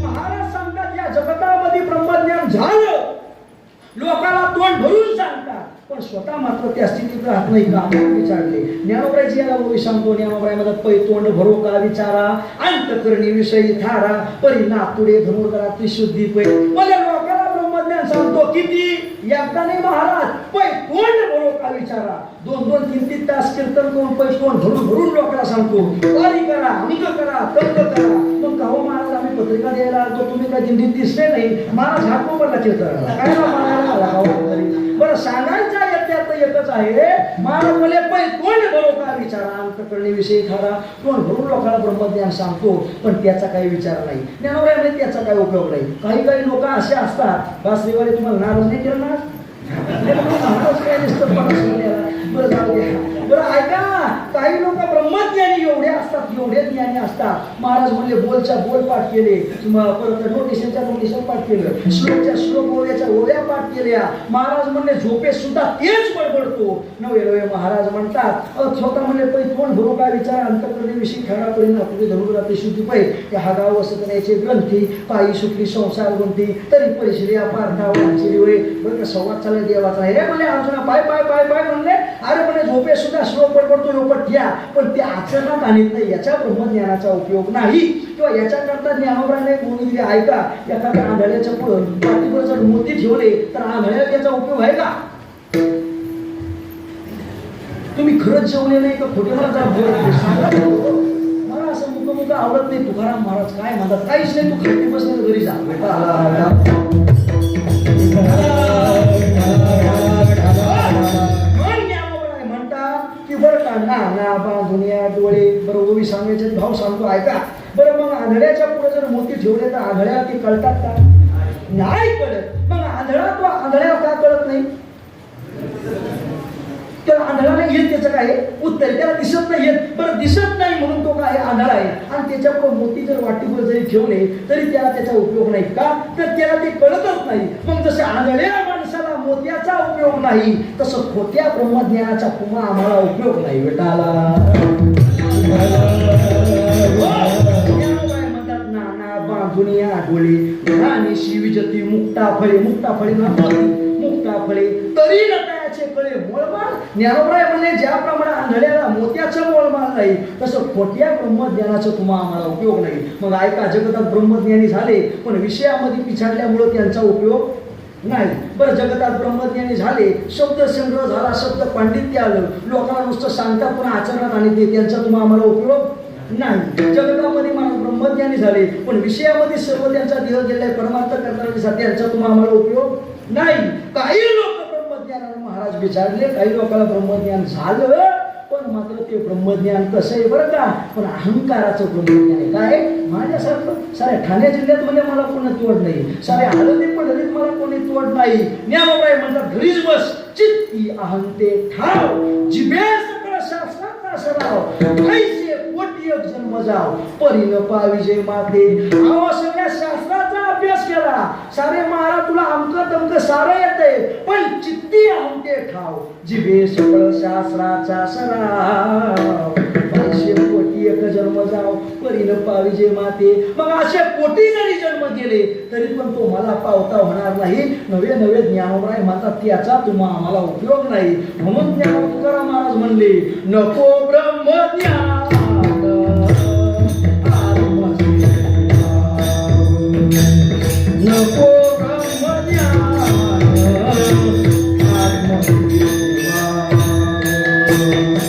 A: महाराज सांगतात या जगतामध्ये ब्रह्मज्ञान झालं, लोकांना तोंड भरून सांगतात, पण स्वतः मात्र त्या स्थितीत राहत नाही का विचारले. ज्ञानोबरायची याला ओवी सांगतो. ज्ञानोबराय मध्ये पै तोंड भरो का विचारा, अंतकरणी विषयी थारा, परी नातुडे धनुर्धरा त्रिशुद्धी पै. म्हणजे लोकांना ब्रह्मज्ञान सांगतो किती एकदा नाही महाराज, पै तोंड भरो का विचारा. 2-2, 3-3 तास कीर्तन करून पै तोंड भरून भरून लोकांना सांगतो वारी करा, अमुक करा, तंग करा. मग का हो महाराज आम्ही पत्रिका द्यायला आलो, तुम्ही काय दिंडीत दिसले नाही. महाराज हात मोबाईलला कीर्तनाला काय ना म्हणायला बरं सांगायचं एकच आहे. महाराज बोले पै तोंड भरो का विचारा, अंतकरणी विषयी थारा. तोंड भरून लोकांना ब्रह्मज्ञान सांगतो, पण त्याचा काही विचार नाही. ज्ञानोबराय म्हणजे त्याचा काही उपयोग नाही. काही काही लोक असे असतात, बासरीवाले तुम्हाला नाराज नाही केलं ना, महाराज काय दिसतं बरं जाऊ द्या. बरं ऐका, काही लोक ब्रह्मज्ञानी एवढे असतात, एवढे ज्ञानी असतात. महाराज म्हणले बोलच्या बोल पाठ केले, परत नोटिशनच्या नोटिशन पाठ केलं, श्लोकच्या श्लोक ओव्याच्या ओव्या पाठ केल्या. महाराज म्हणले झोपे सुद्धा तेच बडबडतो. नवे नवे महाराज म्हणतात स्वतः म्हणले पै तोंड भरू काय विचार, अंतकरणी विषयी खरा परिणाम तुझे धनुर्धरा त्रिशुद्धी पै. त्या हागाव वसत करायचे ग्रंथी, पायी सुटली संसार गुंती, तरी परिश्रिया पारखा वाचली होय. बरं का संवाद चालला देवाचा आहे रे म्हणले अर्जुना. पाय पाय पाय पाय म्हणले, अरे म्हणे झोपे सुद्धा श्लोक पडतो योपट घ्या, पण ते आचरणात आणत नाही. याच्या ब्रह्मज्ञानाचा उपयोग नाही. किंवा याच्याकरता ज्ञानोबराने बोलून दिले. ऐका, एखाद्या आंधळ्याच्या पुढं पाठीवर जर मोती ठेवले तर आंधळ्याला याचा उपयोग आहे का? तुम्ही खरंच जेवले नाही का खोटे मला जरा बोलत मला असं मुलं मुलं आवडत नाही. तुकाराम महाराज काय म्हणतात, काहीच नाही, तू खाली बसले घरी जा. बरं का ना दुनिया डोळे बरं ओवी सांगायचे भाव सांगतो ऐका. बरं मग आंधळ्याच्या पुढे जर मोती ठेवले तर आंधळ्या ते कळतात का? नाही कळत. मग आंधळा तो आंधळ्या का कळत नाही? त्याला आंधळाला येत त्याचं काय उत्तर, त्याला दिसत नाही येत. बरं दिसत नाही म्हणून तो काय आंधळा आहे, आणि त्याच्यापुढे मोती जर वाटीवर जरी ठेवले तरी त्याला त्याचा उपयोग नाही का? तर त्याला ते कळतच नाही. मग जसे आंधळ्या माणसाला मोत्याचा उपयोग नाही, तसं खोट्या ब्रह्मज्ञानाचा पुन्हा आम्हाला उपयोग नाही बेटाला. म्हणतात नाना बांधुनिया डोळे आणि शिवजती मुक्ता फळे. मुक्ता फळे मुक्ता फळे तरी नटायाचे कळे मोळमाल. ज्ञानोबराय म्हणले ज्याप्रमाणे आंधळ्याला मोत्याचं मोळमाल नाही, तसं खोट्या ब्रह्मज्ञानाचा तुम्हा आम्हाला उपयोग नाही. मग ऐका, जगतात ब्रह्मज्ञानी झाले पण विषयामध्ये पिछाडल्यामुळे त्यांचा उपयोग नाही. बरं जगतात ब्रह्मज्ञानी झाले, शब्द संग्रह झाला, शब्द पांडित्य आलं, लोकांना नुसतं सांगतात पण आचरणात आणते, त्यांचा तुम्हा आम्हाला उपयोग नाही. जगतामध्ये माणूस ब्रह्मज्ञानी झाले पण विषयामध्ये सर्व त्यांचा देह गेलाय, परमार्थ करणारे त्यांचा तुम्हा आम्हाला उपयोग नाही. काही लोक ब्रह्मज्ञानाला महाराज विचारले, काही लोकांना ब्रह्मज्ञान झालं पण मात्र ते ब्रह्मज्ञान कसं आहे बरं का, पण अहंकाराचं ब्रह्मज्ञान आहे. काय माझ्यासारखं साऱ्या ठाणे जिल्ह्यात म्हणजे मला कोणी तोड नाही, साऱ्या हळदी पडलीत मला कोणी तोड नाही. ज्ञानोबराय म्हणतात घरीच बस, चित्ती अहंते ठाव, जिभे सकळ शास्त्राचा सराव, ऐसे कोटी एक जन्म जाव, परी न पाविजे माते. अहो सगळ्या शास्त्राचा अभ्यास केला, सारे महाराज तुला अमकं तमकं सारं येतंय, पण चित्ती अहंते ठाव, जिभे सकळ शास्त्राचा सराव, ऐसे कोटी एक जन्म जाव, परी न पाविजे माते. मग असे कोटी जरी जन्म गेले तरी पण तो मला पावता होणार नाही. नवे नवे ज्ञानोबराय म्हणतात त्याचा तुम्हा आम्हाला उपयोग नाही. म्हणून ज्ञान तुकाराम महाराज म्हणले नको ब्रह्मज्ञान नको ब्रह्मज्ञान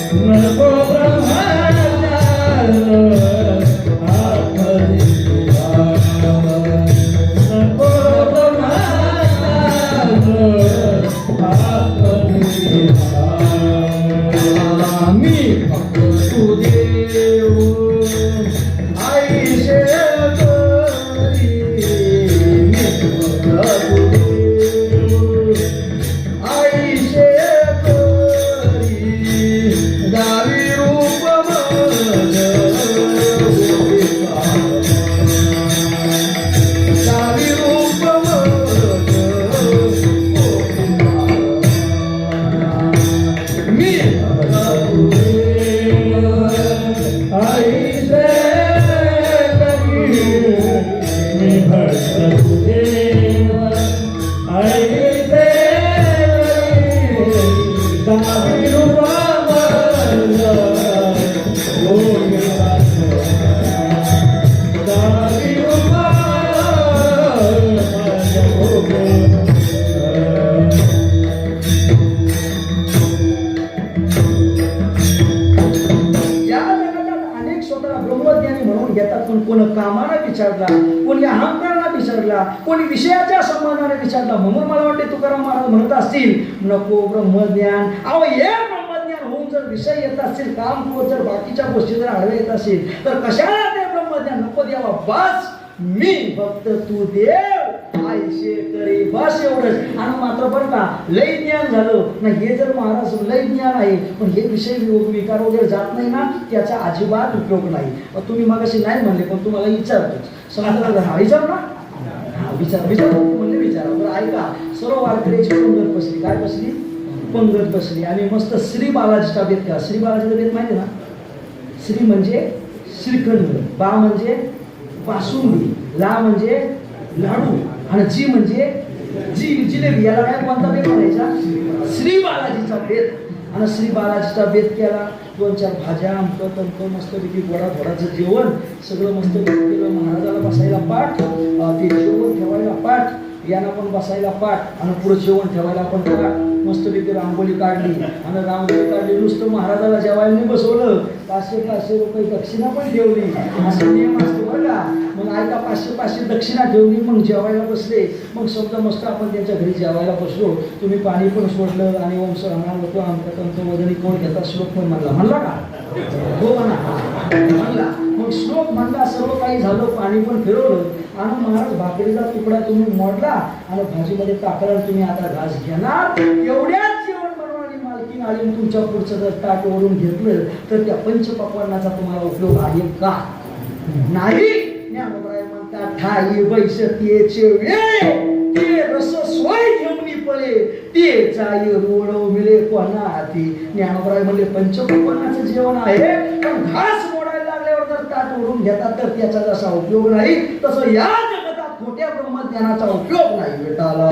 A: नको ब्रह्मज्ञान आम्ही भक्त देव आईशे गावी रूप मज गावी रूप मज मी कोणी कामाला विचारला, कोणी अहंकाराला विचारला, कोणी विषयाच्या संबंधाने विचारला. म्हणून मला वाटते तुकाराम महाराज म्हणत असतील नको ब्रह्मज्ञान. अहो हे ब्रह्मज्ञान होऊन जर विषय येत असतील, काम क्रोध जर बाकीच्या गोष्टी जर आडवे येत असेल तर कशाला ते ब्रह्मज्ञान नको द्यावा. बस मी फक्त तू देव आयशे करे बस एवढंच. आणि मात्र बरं का लय ज्ञान झालं ना, हे जर महाराज लय ज्ञान आहे पण हे विषय विकार वगैरे जात नाही ना, त्याचा अजिबात उपयोग नाही. तुम्ही मगाशी नाही म्हणले पण तुम्हाला विचारतोच. समजा हा विचार ना, हा विचार म्हणले विचारा. बरं ऐका, सर्व वारकऱ्याची पंगत बसली. काय बसली? पंगत बसली. आणि मस्त श्री बालाजीचा बेत करा. श्री बालाजीचा बेत माहिती ना? श्री म्हणजे श्रीखंड, बा म्हणजे बासुंदी, ला म्हणजे लाडू आणि जी म्हणजे जिलेबी. याला काय कोणता बेत म्हणायचा? श्री बालाजीचा बेत. आणि श्री बालाजीचा बेत केला. 2-4 भाज्या, आमकं तमकं मस्तपैकी गोडा थोडाचं जेवण सगळं मस्त केलं. महाराजाला बसायला पाठ, ते जेवण ठेवायला पाठ, यांना पण बसायला पाठ आणि पुढे जेवण ठेवायला पण पाठ. मस्तपैकी रांगोळी काढली आणि रांगोळी काढली. नुसतं महाराजाला जेवायला नाही बसवलं, 500-500 रुपये दक्षिणा पण ठेवली. असं नियम असतो बरं का. मग ऐका 500-500 दक्षिणा ठेवली. मग जेवायला बसले. मग समजा मस्त आपण त्यांच्या घरी जेवायला बसलो. तुम्ही पाणी पण सोडलं आणि वंश होतो आमच्या तंत्र वजनी कोण घेता श्लोक पण म्हणला का? हो म्हणला. मग श्लोक म्हणला, सर्व काही झालं, पाणी पण फिरवलं आणि महाराज भाकरीचा तुकडा तुम्ही मोडला आणि भाजीमध्ये टाकला. तुम्ही आता घास घेणार. एवढ्याच जेवण बनवणारी मालकीन आली तुमच्या पुढचं जर ताट ओढून घेतलं तर त्या पंचपक्वान्नाचा तुम्हाला उपयोग आहे का? नाही. ज्ञानोबराय म्हणतात ठाई बैसतेचे वेळ ते रस सोय घेऊन पळे ते जाई रोडव मिळे कोणा हाती. ज्ञानोबराय म्हणले पंचपक्वान्नाचं जेवण आहे पण घास मोडायला लागल्यावर जर ताट ओढून घेतात तर त्याचा जसा उपयोग नाही तसं या जगतात खोट्या ब्रह्मज्ञानाचा उपयोग नाही. बेटाला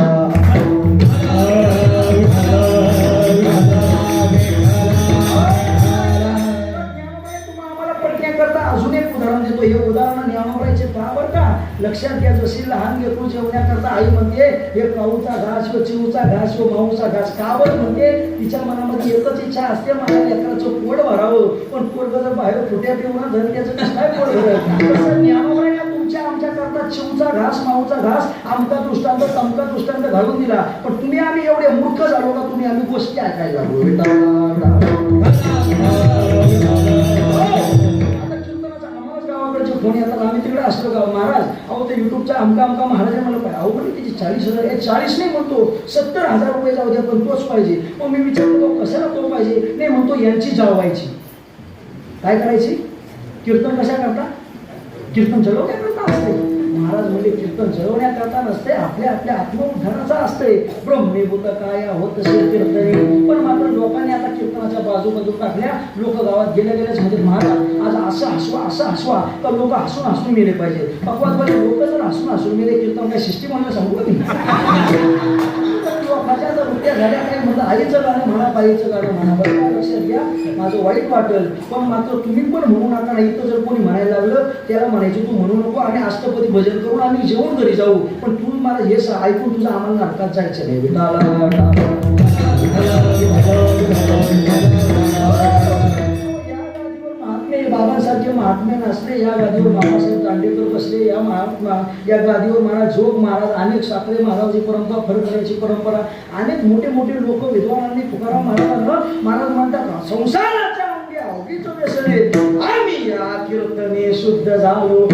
A: अजून एक उदाहरण देतो. हे उदाहरण ज्ञानोबरायचे पहा बरं का. लक्षात घ्या. जशी लहान लेकरू जेवण्याकरता आई म्हणते हे काऊचा घास व चिवचा घास व माऊचा घास. का बरं म्हणते? तिच्या मनामध्ये एकच इच्छा असते मला लेकराचं पोट भरावं. पण पोट जर बाहेर फुट्या पिऊन धन त्याचं कसं काय पोट भरावं. तसं ज्ञानोबरायला तुमच्या आमच्या करता चिवचा घास माऊचा घास आमका दृष्टांत तमका दृष्टांत घालून दिला. पण तुम्ही आम्ही एवढे मूर्ख झालो का? तुम्ही आम्ही गोष्टी ऐकायला फोन येतात. आम्ही तिकडे असलो गाव महाराज अहो ते युट्यूबचा आमका महाराज मला पाहिजे. अहो पण त्याची 40,000 40 नाही म्हणतो 70,000 रुपये जाऊ द्या पण तोच पाहिजे. मग मी विचारतो कशाला तो पाहिजे? नाही म्हणतो यांची जाळवायची. काय करायची? कीर्तन कशा करता? कीर्तन जळवण्याकरता असते. महाराज म्हणजे कीर्तन जळवण्याकरता नसते, आपल्या आपल्या आत्मोद्धाराचा असते. ब्रह्मीभूत काय होत तसे कीर्तने. पण मात्र लोकांनी आता कीर्तनाच्या बाजूबाजू टाकल्या. लोक गावात गेल्याच म्हणजे महाराज आज असं हसवा तर लोक हसून मेले पाहिजे. पक्वात लोक जर हसून मेले कीर्तन काय सिस्टीम म्हणून सांगू मी. लोकांच्या जर उद्या झाल्या काही म्हणलं आईचं गाणं म्हणा बाईचं गाणं म्हणा. बरं लक्षात घ्या माझं वाईट वाटेल पण मात्र तुम्ही पण म्हणू नका. नाही तर जर कोणी म्हणायला लागलं त्याला म्हणायचं तू म्हणू नको आणि अष्टपदी भजन करून आम्ही जेवण घरी जाऊ. पण तू मला हे ऐकून तुझं आम्हाला नरकात जायचं नाही. बाबांसारखे महात्मे नसले या गादीवर बाबासाहेब दांडेकर बसले. या गादीवर महाराज जोग महाराज अनेक साखरे महाराजांची परंपरा फरकराची परंपरा अनेक मोठे मोठे लोक विद्वानांनी तुकाराम महाराज म्हणतात संसाराच्या अवघीचं व्यसने आम्ही या कीर्तने शुद्ध झालो.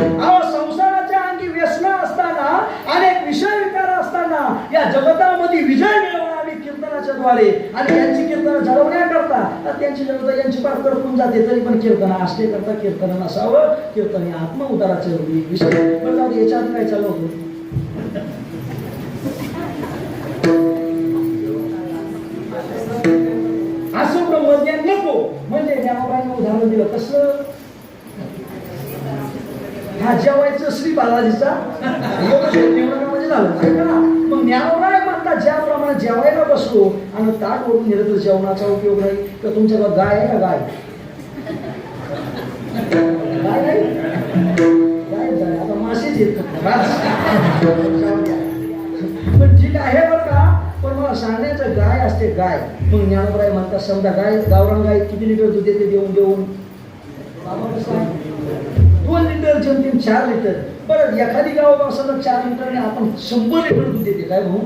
A: संसाराच्या अंगी व्यसन असताना अनेक विषय विकार असताना या जगतामध्ये विजय मिळवून आम्ही कीर्तनाच्या कीर्तनाच्या द्वारे आणि यांची कीर्तन जळवण्याकरता त्यांची जळवता यांची पार करपून जाते, तरी पण कीर्तन असले करता कीर्तन नसावं. कीर्तन हे आत्मउद्धाराचे विषय. पण जाऊ दे, याच्यात काय चालू होतं. असं ब्रह्मज्ञान नको म्हणजे ज्ञानोबाईंनी उदाहरण दिलं कसं. हा जेवायचं श्री बालाजीचा म्हणजे झालं ऐका ना. मग ज्ञानोबाई म्हणतात ज्याप्रमाणे जेवायला बसलो आणि ताट ओढून गेलं तर जेवणाचा उपयोग नाही. तर तुमच्याकडे गाय आहे ना, गाय गाय नाही, गाय झाली आता मासेच येत. पण ठीक आहे बरं का, पण मला सांगण्याचं गाय असते गाय. मग ज्ञानोबाई म्हणतात समजा गाय गावरान गाय किती लिटर दूध देते देऊन देऊन 2 लिटर जेमतेम 4 लिटर. बरं एखादी गाव समजा 4 लिटरने आपण 100 लिटर दूध देते काय भाऊ.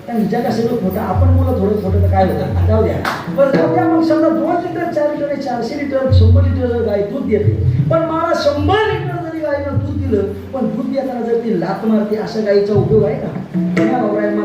A: कारण जगा सगळं खोटं, आपण बोला थोडं खोटं तर काय होतं, जाऊ द्या. बरं जाऊ द्या. मग समजा 2 लिटर 4 लिटर 400 लिटर 100 लिटर गाय दूध देते. पण मला 100 लिटर जरी गायनं दूध दिलं पण दूध देताना जर ती लात मारते, अशा गायीचा उपयोग आहे का.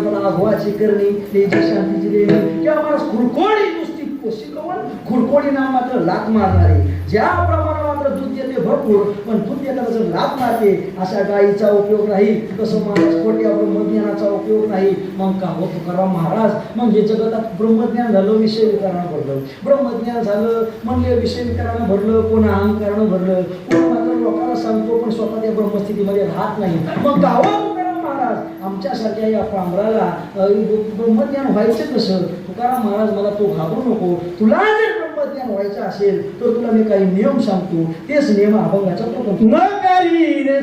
A: मला अघवाची करणी त्याची शांतीची देणी किंवा मला खुरकोडी नुसती शिकवून खुरकोडी नाव मात्र लात मारणारे. ज्याप्रमाणे मात्र दूध देते भरपूर पण दूध देताना जर लात मारते अशा गायीचा उपयोग नाही. तसं महाराज खोट्या ब्रह्मज्ञानाचा उपयोग नाही. मग का हो तुकाराम महाराज म्हणजे जगतात ब्रह्मज्ञान झालं विषय विकारानं भरलं, ब्रह्मज्ञान झालं म्हणले विषय विकारानं भरलं, कोण अहंकारानं भरलं, कोण मात्र लोकांना सांगतो पण स्वतः त्या ब्रह्मस्थितीमध्ये राहत नाही. मग गावा महाराज आमच्यासारख्या या पांबराला ब्रह्मज्ञान व्हायचं कसं. तुकाराम महाराज मला तो घाबरू नको, तुला जर ब्रह्मज्ञान व्हायचं असेल तर तुला मी काही नियम सांगतो. तेच नियम अभंगाचा तो न करी रे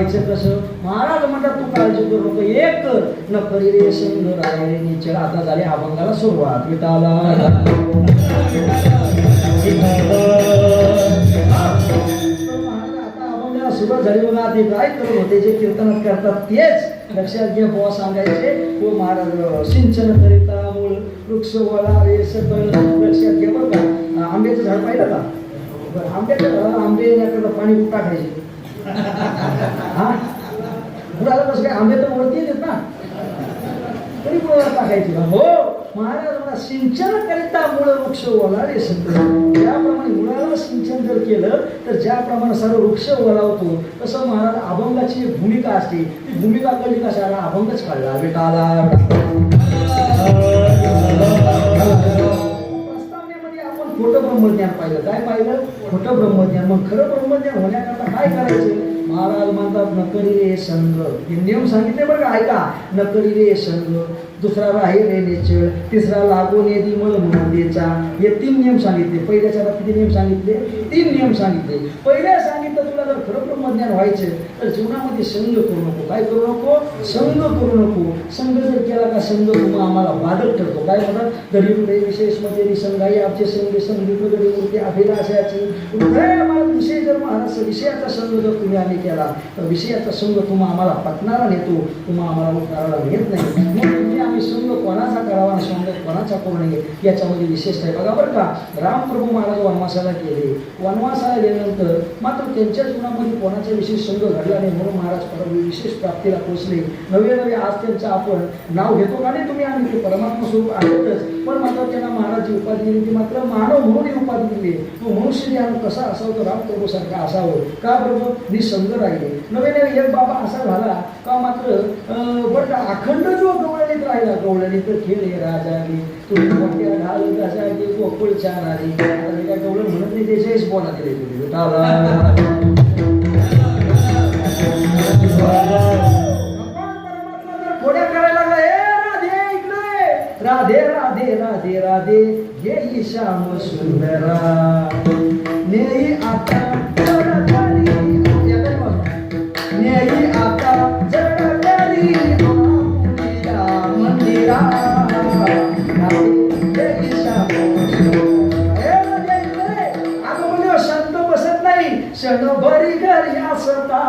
A: व्हायचं कसं? महाराज म्हणतात तू काळजी करू नको, एक कर न करी रे संग राहिले निचळ. आता झाली अभंगाला सुरुवात. विठाला सुरुवात झाली बघा. ते काय करत होते जे कीर्तनात करतात तेच लक्षात घ्या. बुवा सांगायचे हो महाराज सिंचन करिता मूळ वृक्ष वळा रे सकळ. लक्षात घ्या बरं का. आंब्याचं झाड पाहिलं का? आंब्याचं झाड आंबे याकडं पाणी कुठं टाकायचे? हा बुडाला कसं काय? आंबे तर वरती येतात ना, तरी बुडाला टाकायचे हो. महाराज मला सिंचन करिता मूळ वृक्ष ओलावे सकळ. ज्याप्रमाणे मुळाला सिंचन जर केलं तर ज्याप्रमाणे सर्व वृक्ष ओलावतो तसं महाराज अभंगाची भूमिका असते. ती भूमिका कळली कशाला? अभंगच कळला. बेटाला प्रस्तावनेमध्ये आपण खोटं ब्रह्मज्ञान पाहिलं. काय पाहिलं? खोटं ब्रह्मज्ञान. मग खरं ब्रह्मज्ञान होण्याकरता काय करायचं? महाराज म्हणतात न करी रे संग. हे नियम सांगितले बरं का, ऐका. न करी रे संग, दुसरा राही रे निचळ, तिसरा लागून येदी मळ मुंदेचा. हे 3 नियम सांगितले. पहिल्याच्या किती नियम सांगितले? 3 नियम सांगितले. पहिल्या सांगितलं तुला जर खरं ब्रह्मज्ञान व्हायचं तर जीवनामध्ये संग करू नको. काय करू नको? संग करू नको. संग जर केला का संग तुम्हा आम्हाला बाधक ठरतो. काय म्हणतात? तरी पुढे विशेष मध्ये संघाई आमचे संघ संगीत वगैरे मूर्ती अभिलाषाची हृदय विषय जर महाराज विषयाचा संघ जर तुम्ही आम्ही केला तर विषयाचा संघ तुम्हा आम्हाला पटणारा नेतो, तुम्हा आम्हाला उताराला घेत नाही. म्हणून आम्ही संघ कोणाचा करावा आणि संघ कोणाचा करू नये याच्यामध्ये विशेष आहे. बघा बरं का, रामप्रभू महाराज वनवासाला गेले. वनवासाला गेल्यानंतर मात्र त्यांच्या जीवनामध्ये कोणाचा विशेष संघ घडला नाही. म्हणून महाराज परम विशेष प्राप्तीला पोहोचले. नवे नवे आज त्यांचं आपण नाव घेतो का नाही तुम्ही? आम्ही ते परमात्मा स्वरूप आहेतच, पण मात्र त्यांना महाराजची उपाधी दिली ती मात्र मानव म्हणून ही उपाधी दिली. तो मनुष्य ज्ञान कसा असावं तर रामप्रभू सारखा असावं. का बरोबर? निसंग राहिले. नवे नवे एक बाबा असा झाला का मात्र बरं अखंड जो गवळणीत राहिला. गवळणी तर खेळ राजा गे तुम्ही मोठ्या ढाल राजा गे गोकुळच्या नारी. काय गवळण म्हणत नाही, त्याच्याच बोला दिले तुम्ही. थोड्या करायला लागला. राधे इकडे राधे राधे राधे राधे ये श्याम सुंदरा नेई आता नेई आता जडकरी मंदिरा शांत बसत नाही. क्षणभरी घरी असता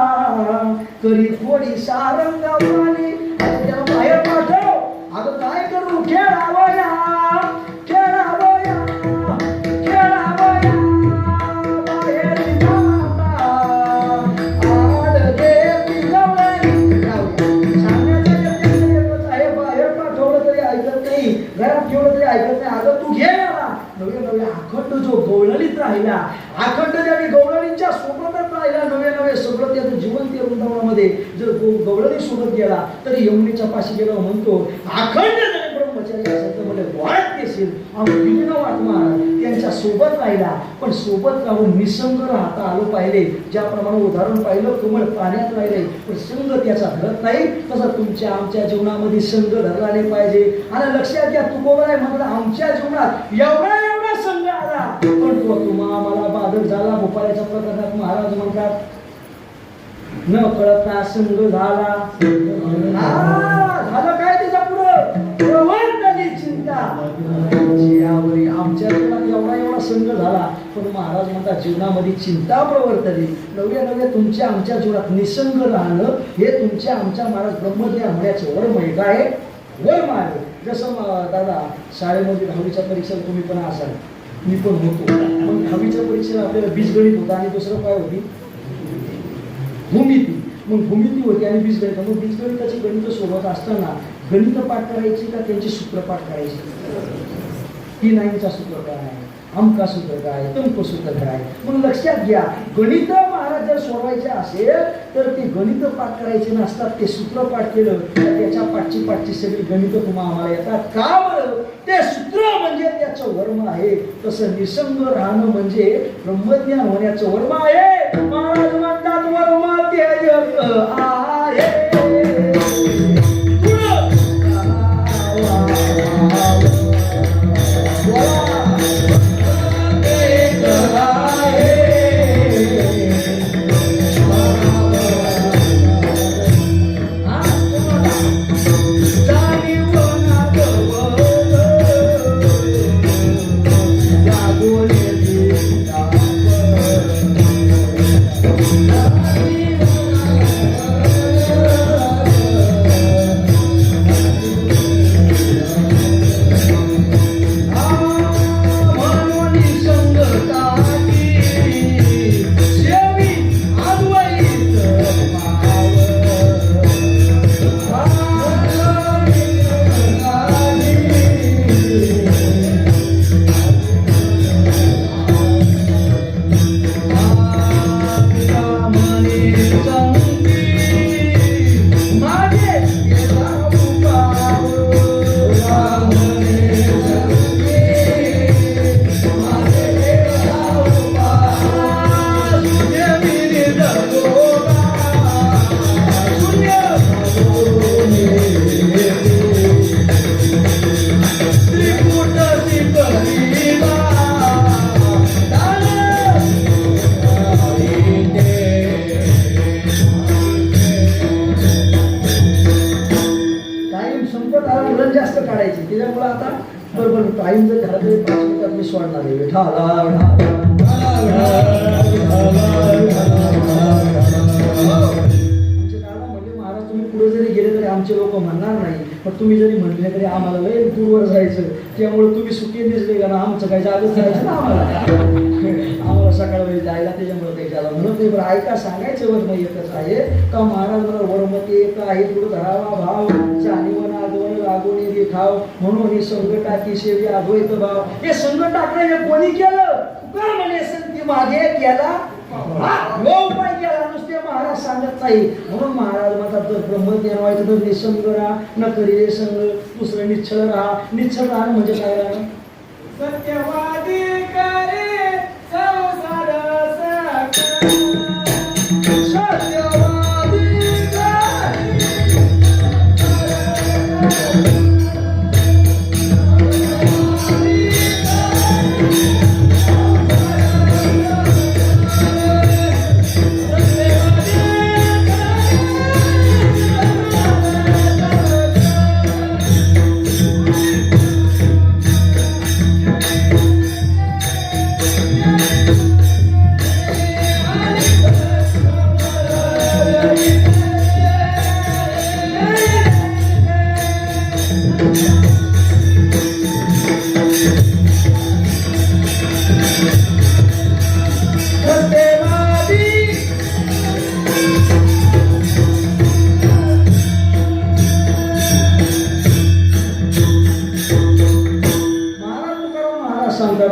A: करी थोडी सारंगावानी. त्याला बाहेर पाठव. अगं काय करू? खेळावया खेळावया खेळावया बाहेर बाहेर पाठवलं तरी ऐकत नाही, घरात ठेवलं तरी ऐकत नाही. अगं तू घे नवे नवे अखंड जो गवळणीत राहिला, अखंड ज्याने गवळणीच्या सोबतच राहिला, नवे नवे सगळं त्याचं जीवन ते वृंदावनामध्ये जर गवळणी सोबत गेला तरी यमुनेच्या पाशी गेला. म्हणतो अखंड जरी ब्रह्मचारी असेल तर मला वाट असेल त्यांच्या सोबत राहिला. पण सोबत राहून निसंग राहता आलं पाहिजे. ज्याप्रमाणे उदाहरण पाहिलं कमळ पाण्यात राहिले पण संघ त्याचा धरत नाही, तसं तुमच्या आमच्या जीवनामध्ये संघ धरला नाही पाहिजे. आणि लक्षात घ्या, तुकोबा आहे म्हटलं आमच्या जीवनात एवढा एवढा संघ आला पण तो तुम्हा आम्हाला बाधक झाला. भोपाळ्याच्या प्रकरणात महाराज म्हणतात न कळता संघ झाला. झालं काय त्याच्या पुढं? प्रवर्तली चिंता. आमच्या जीवनात एवढा एवढा संघ झाला पण महाराज म्हणतात जीवनामध्ये चिंता प्रवर्तली. नव्या नव्या तुमच्या आमच्या जीवनात निसंग राहणं हे तुमच्या आमच्या महाराज ब्रह्मज्ञान होण्याचं वर्म आहे. काय वर्म आहे. जसं दादा शाळेमध्ये 10वीच्या परीक्षेला तुम्ही पण असाल, मी पण होतो. पण 10वीच्या परीक्षेला आपल्याला बीजगणित होता आणि दुसरं काय होती? भूमिती. मग भूमिती होती आणि बीजगणित. मग बीजगणिताची गणित सोबत असताना गणित पाठ करायची का त्यांची सूत्र पाठ करायची? P9चा सूत्र काय आहे, अमका सूत्र काय, तंक सूत्र काय. मग लक्षात घ्या, गणित महाराज जर सोडवायचे असेल तर ते गणित पाठ करायचे नसतात. ते सूत्र पाठ केलं तर त्याच्या पाठची सगळी गणित तुम्हाला आम्हाला येतात. का बरं? ते सूत्र म्हणजे त्याचं वर्म आहे. तसं निसंग राहणं म्हणजे ब्रह्मज्ञान होण्याचं वर्म आहे. महाराज म्हणतात वर्म ते आहे. संपत आला मुलं जास्त काढायची त्याच्यामुळे आता बरोबर टाईम जर झाला तरी 5 मिनिटात मी सोडणार आहे. महाराज तुम्ही पुढे जरी गेले तरी आमचे लोक म्हणणार नाही, पण तुम्ही जरी म्हटले तरी आम्हाला लय दूरवर जायचं, त्यामुळे तुम्ही सुखी दिसले का आमचं काही जागच करायचं ना आम्हाला सकाळ वेळी जायला, त्याच्यामुळे काही झालं म्हणून ते. बरं ऐका, सांगायचं वर्म एकच आहे का महाराज मला वर्मते एक आहे पुढे धरावा भाव जाणीवन आगवण लागून देखाव म्हणून हे संकटाची सेवी अद्वैत भाव. हे संकट टाकणं हे कोणी केलं? का म्हणे संती मागे केला उपाय केला, नुसते महाराज सांगत नाही. म्हणून महाराज म्हणतात जर ब्रह्मज्ञान व्हायचं तर निसंग राहा, न करी संग, दुसरं निश्चळ राहा. निश्चळ राहणं म्हणजे काय राहणं?
B: सत्यवादी करे संसार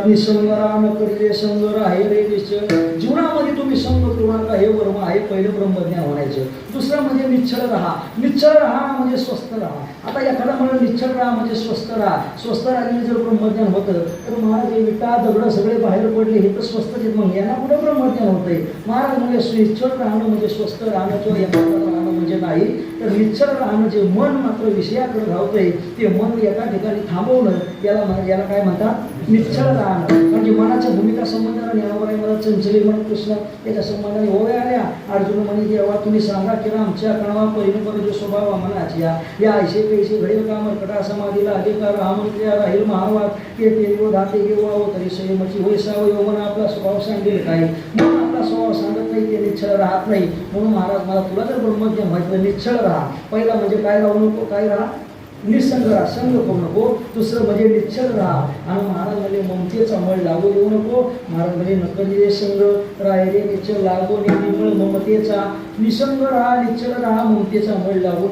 A: निसंग राम करिले संग राहे रे निश्चळ. जीवनामध्ये तुम्ही संग करू नका, हे वर्म आहे. पहिलं ब्रह्मज्ञान म्हणायचं. दुसरं म्हणजे निश्चळ राहा. निश्चळ राहा म्हणजे स्वस्थ राहा. आता एखादा म्हणून निश्चळ राहा म्हणजे स्वस्थ राहा. स्वस्थ राहिल्याने जर ब्रह्मज्ञान होतं तर महाराज हे विटा दगड सगळे बाहेर पडले हे तर स्वस्थ आहेत, मग यांना कुठं ब्रह्मज्ञान होतंय? महाराज म्हणजे निश्चळ राहणं म्हणजे स्वस्थ राहणं किंवा एखादा राहणं म्हणजे नाही, तर निश्चळ राहणं जे मन मात्र विषयाकडे धावतंय ते मन एका ठिकाणी थांबवणं याला काय म्हणतात? निश्चळ राहणं. कारण की मनाच्या भूमिका संबंधाला ज्ञानावर आहे. मला चंचली म्हणत कृष्ण त्याच्या संबंधाने ओव्या आल्या. अर्जुन म्हणे देवा तुम्ही सांगा की आमच्या कणवा परिणपर जो स्वभाव मनाची या ऐसे पैसे घडेल का मरकटा समाधीला अधिकार रामक्रिया राहील महावाद ते तेव धाते घेवाव तरी संयमाची वैसाव यौवन आपला स्वभाव सांगेल काय? म्हणून आपला स्वभाव सांगत नाही, ते निश्चळ राहत नाही. म्हणून महाराज मला तुला जर ब्रह्मज्ञान व्हायचं निश्चळ राहा. पहिला म्हणजे काय राहू नको, काय राहा? निसंग राहा, संग करू नको. दुसरं म्हणजे निश्चळ राहा. आणि महाराज म्हणजे ममतेचा मळ लागू देऊ नको. महाराज म्हणजे नकली संग राहिले निश्चळ लागू निर्मळ ममतेचा. निसंग राहा, निश्चळ राहा, ममतेचा मळ लागू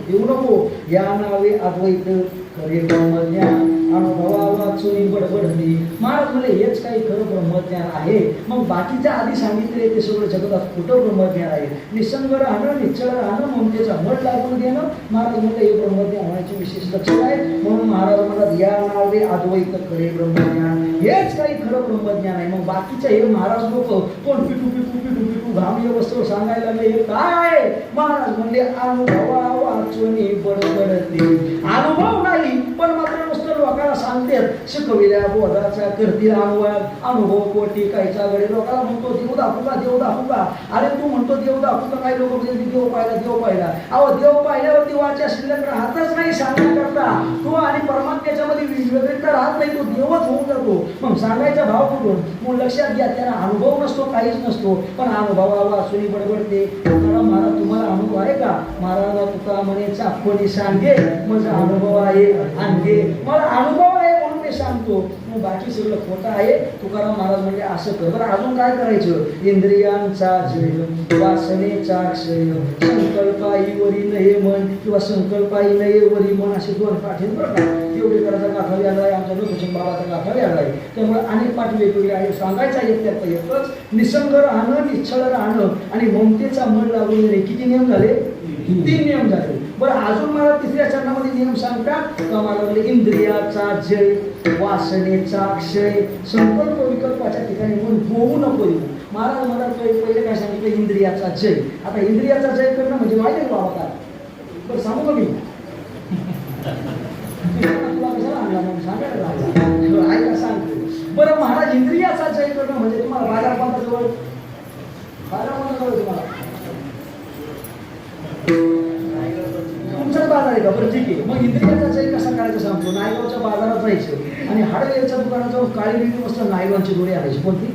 A: देऊ नको. या नावे अद्वैत खरे ब्रह्मज्ञान अनुभवा वाचून बडबडली. महाराज म्हणजे हेच काही खरं ब्रह्मज्ञान आहे. मग बाकीच्या आधी सांगितले ते सगळं जगतात कुठं ब्रह्मज्ञान आहे? निसंग राहणं, निश्चळ राहणं, ममतेचा मळ लागून देणं. महाराज म्हणजे हे ब्रह्मज्ञान होण्याचे विशेष लक्षण आहे. म्हणून महाराज म्हणतात या नावे अद्वैत खरे ब्रह्मज्ञान, हेच काही खरं ब्रह्मज्ञान आहे. मग बाकीच्या हे महाराज लोक कोण पिटू पिटू पिटू पिटू घामी वस्त्र सांगायला लागले, हे काय? महाराज म्हणजे अनुभवा वाचून बडबडते. अनुभव नाही पण मात्र नुसतं लोकांना सांगतात शिकविल्या बोधाचा करतील अनुभव पोटी काहीच्या घडी लोकांना म्हणतो देव दाखवूका देव दाखवूका. अरे तू म्हणतो देव दाखवूका, काही लोक म्हणजे देव पाहिला देव पाहिला. अहो देव पाहिल्यावरती वाचा शिल्लक राहतच नाही सांगण्याकरता. तू आणि परमात्म्याच्या मध्ये वेगवेगळीता राहत नाही, तो देवच होऊन जातो. मग सांगायचा भाव कुठून? मग लक्षात घ्या त्यांना अनुभव नसतो, काहीच नसतो, पण अनुभवावा सुनी बडबडते. महाराज तुम्हाला अनुभव आहे का? महाराज तुका म्हणे चापणी सांगे माझा अनुभव आहे आणखी मला अनुभव आहे म्हणून मी सांगतो. मग बाकी सगळं खोटं आहे. तुकाराम महाराज म्हणजे असं कर. बरं अजून काय करायचं? इंद्रियांचा जय वासनेचा क्षय संकल्पाई वरी नये मन किंवा संकल्पाई नये वरी मन असे 2 पाठ आहेत बरं का. देवडेकराचा गाथा वेगळा आहे, आमच्या लोकचंद बाबाचा गाथा वेगळा आहे. त्यामुळे अनेक पाठ वेगवेगळे आहे. सांगायचा एकच निसंग राहणं, निश्चळ राहणं आणि ममतेचा मन लागून देणे. किती नियम झाले? 3 नियम झाले. बरं अजून मला 3ऱ्या चरणामध्ये नियम सांगतात का? मला इंद्रियाचा जय वासनेचा क्षय संकल्प विकल्पाच्या ठिकाणी मन होऊ नको. महाराज मला पहिले काय सांगितलं? इंद्रियाचा जय. आता इंद्रियाचा जय करणं म्हणजे माहिती बाबा काय? बरं सांगू का मी? तुला कशाला आणला म्हणून सांगायला ऐका सांगतो. बरं महाराज इंद्रियाचा जय करणं म्हणजे तुम्हाला बाजार कोणता तुम्हाला तुमचाच बाजार आहे का? बरं ठीक आहे. मग इंद्रियाचा जय कसा करायचा सांगतो. नायगावच्या बाजारात जायचं आणि हार्डवेअरच्या दुकानात जाऊन काळी बिळी मस्त नायलॉनची दोरी आणायची. कोणती?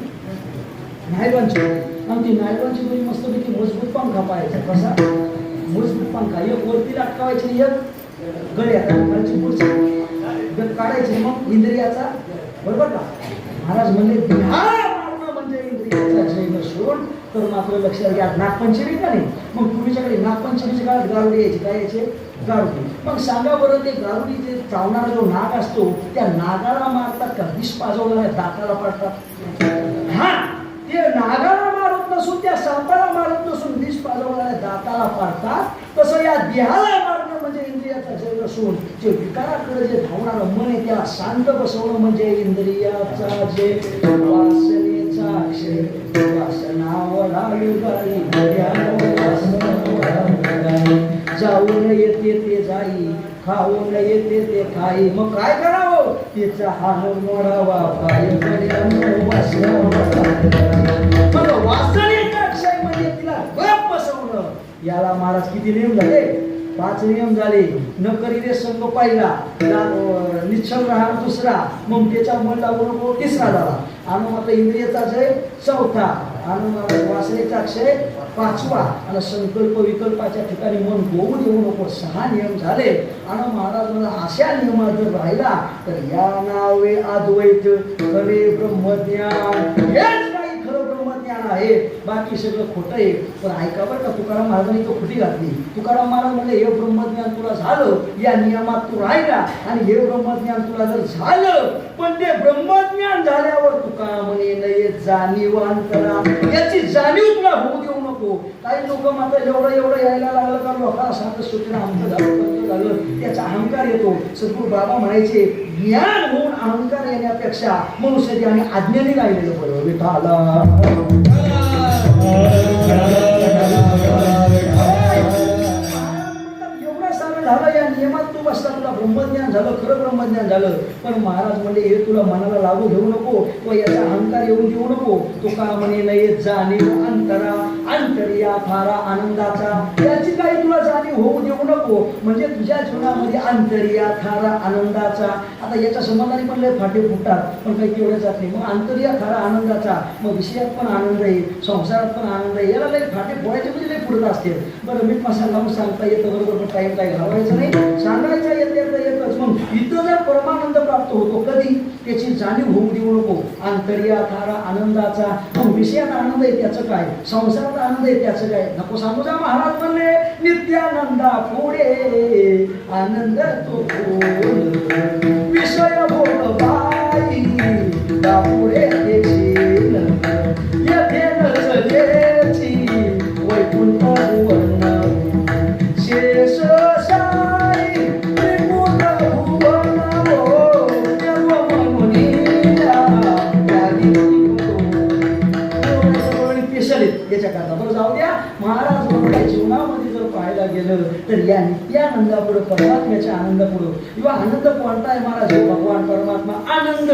A: नायलॉनची. आणि ती नायलॉनची दोरी मस्तपैकी मजबूत पंखा पाहायचा. कसा? मजबूत पंखा. एक वरती लटकावायची आणि एक गळ्यात खालची पुढची काढायची. मग इंद्रियाचा, बरोबर का? महाराज म्हणले ध्यान म्हणजे इंद्रियाचा जय नसून तर मात्र लक्षात घ्या. नागपंचमी का नाही? मग पूर्वीच्याकडे नागपंचमीच्या काळात गारुडी यायची. काय यायचे? गारुडी. मग सांगा बरं, ते गारुडी जे चावणारा जो नाग असतो त्या नागाला मारतात का? विष पाजवणाऱ्या दाताला पाडतात? हा, ते नागाला मारत नसून त्या सापाला मारत नसून विष पाजवणाऱ्या दाताला पाडतात. तसं या देहाला मारणं म्हणजे इंद्रियाचा जय नसून जे विकाराकडे जे धावणारं मन आहे त्याला शांत बसवणं म्हणजे इंद्रियाचा जय. वासनेचा अक्षय वासनावला युगाई जाऊन येते ते जाई खाऊन येते ते खाई. मग काय करावं? तिचा हाणून मोडावा पाय वासनेचा अक्षय म्हणजे तिला गप बसवणं. याला महाराज किती नियम झाले? 5 नियम झाले. न करीने संग पहिला, निश्चल राहणार दुसरा, ममतेचा मन लागू नको तिसरा झाला. आणि मात्र इंद्रियाचा जय चौथा, आणि वासनेचा अक्षय 5वा, आणि संकल्प विकल्पाच्या ठिकाणी मन गोवू देऊ नको 6 नियम झाले. आणि महाराज मला अशा नियमात जर राहिला तर या नावे अद्वैत खरे ब्रह्मज्ञान. हेच काही खरं ब्रह्मज्ञान आहे. बाकी सगळं खोटं आहे. पण ऐका बरं का, तुकाराम महाराजांनी तो खोटी घातली. तुकाराम महाराज म्हणले हे ब्रह्मज्ञान तुला झालं, या नियमात तू राहिला आणि हे ब्रह्मज्ञान तुला जर झालं, पण ते ब्रह्मज्ञान झाल्यावर तुकाराम म्हणे नये जाणीव अंतरा, याची जाणीव तुला होऊ देऊ नको. काही लोक मात्र एवढं यायला लागलं का लोकांना सांगत सुटलं आमचं झालं, त्याचा अहंकार येतो. सद्गुरू बाबा म्हणायचे ज्ञान होऊन अहंकार येण्यापेक्षा मनुष्याने आणि अज्ञानी राहिलेलं बरं. विठाला एवढं सारं झालं, या नियमात तू बसला, तुला ब्रह्मज्ञान झालं, खरं ब्रह्मज्ञान झालं. पण महाराज म्हणजे हे तुला मनाला लागू घेऊ नको, तो याचा अहंकार येऊन देऊ नको. तो का म्हणे नये जाणीव अंतरा, अंतरिया फारा आनंदाचा, याची काही तुला जाणीव होऊ देऊ नको. म्हणजे तुझ्या जीवनामध्ये अंतरिया थारा आनंदाचा. आता याच्या संबंधाने पण लय फाटे फुटतात, पण काही तेवढे जात नाही. मग अंतरिया थारा आनंदाचा, मग विषयात पण आनंद आहे, संसारात पण आनंद आहे. याला लय फाटे फोडायचे म्हणजे लय फुटत असते. बरं मीठ मसाला लावून सांगता येतं बरोबर, पण टाईम काही घालवायचं नाही, सांगायचं येतच. मग इथं जर परमानंद प्राप्त होतो कधी? त्याची जाणीव होऊ देऊ नको. अंतरिया थारा आनंदाचा. मग विषयात आनंद आहे त्याचं काय? संसारात आनंद आहे त्याचं काय? नको सांगू जा. महाराज म्हणले नित्यानंदा पुढे आनंद तो विषय बोल बाई पुढे येशील येथे नसलेची वैकुंठ भुवन शेष साई त्रिपुट भुवन देव म्हणुनिया याच्या करता. बरं जाऊ द्या. महाराज म्हणून जीवनामध्ये जर पाहायला गेलं तर या नित्यानंदापुढे, परमात्म्याच्या आनंदापुढे, किंवा आनंद कोणता आहे महाराज? भगवान परमात्मा आनंद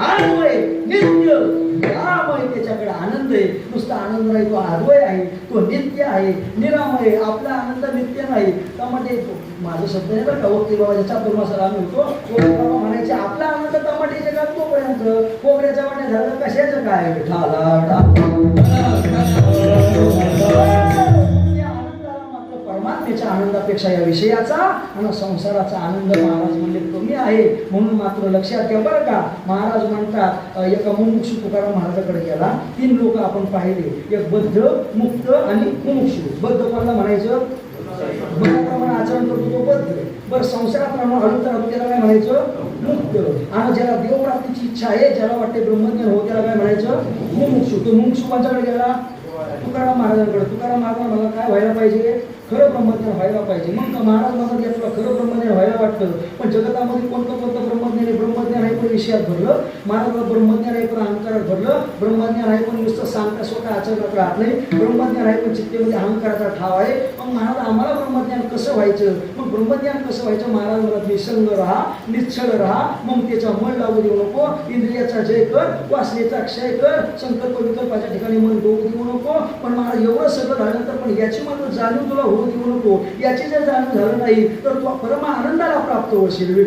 A: आद्वय नित्य निरामय. त्याच्याकडे आनंद आहे. नुसता आनंद नाही, तो आद्वय आहे, तो नित्य आहे, निरामय. आपला आनंद नित्य नाही. टमाटे माझं शब्द आहे बरं का, वक्ती बाबाच्या चातुर्मासाला आम्ही होतो. वक्ती बाबा म्हणायचे आपला आनंद टमाट्याच्या का तोपर्यंत, कोबऱ्याच्या वाट्या झालं कशाचं काय? परमात्म्याच्या आनंदापेक्षा या विषयाचा आणि संसाराचा आनंद महाराज म्हणले कमी आहे. म्हणून मात्र लक्षात घ्या बरं का. महाराज म्हणतात एका मुमुक्षू तुकाराम महाराजाकडे गेला. 3 लोक आपण पाहिले, एक बद्ध, मुक्त आणि मुमुक्षू. बद्ध कोणाला म्हणायचं? मनाप्रमाणे आचरण करतो तो बद्ध. बरं संसारात हळूच राहतो त्याला काय म्हणायचं? मुक्त. आणि ज्याला देवप्राप्तीची इच्छा आहे, ज्याला वाटते ब्रह्मज्ञान हो, त्याला काय म्हणायचं? मुमुक्षू. तो मुमुक्षू कोणाच्याकडे गेला? तुकाराम महाराजांकडे. तुकाराम महाराज मला काय व्हायला पाहिजे? खरं ब्रह्मज्ञान व्हायला पाहिजे. मग महाराज म्हणतात या तुला खरं ब्रह्मज्ञान व्हायला वाटतं, पण जगतामध्ये कोणतं ब्रह्मज्ञान आहे? ब्रह्मज्ञान आहे पण विषयात भरलं. महाराज ब्रह्मज्ञान आहे पण अहंकारात भरलं. ब्रह्मज्ञान आहे पण नुसतं सांगता स्वतः आचरणात राहत नाही. ब्रह्मज्ञान आहे पण चित्तेमध्ये अहंकाराचा ठाव आहे. मग महाराज आम्हाला ब्रह्मज्ञान कसं व्हायचं? मग मग ब्रह्मज्ञान कसं व्हायचं? महाराज म्हणत निसंग राहा, निश्चळ राहा, ममतेचा मळ लागू देऊ नको, इंद्रियाचा जय कर, वासनेचा क्षय कर, संकल्प विकल्पाच्या ठिकाणी मन डोकं देऊ नको. पण महाराज एवढं सगळं झाल्यानंतर पण याची मात्र जाणीव तुला होऊ देऊ नको. याची जर जाणीव झालं नाही तर तू परम आनंदाला प्राप्त होशील.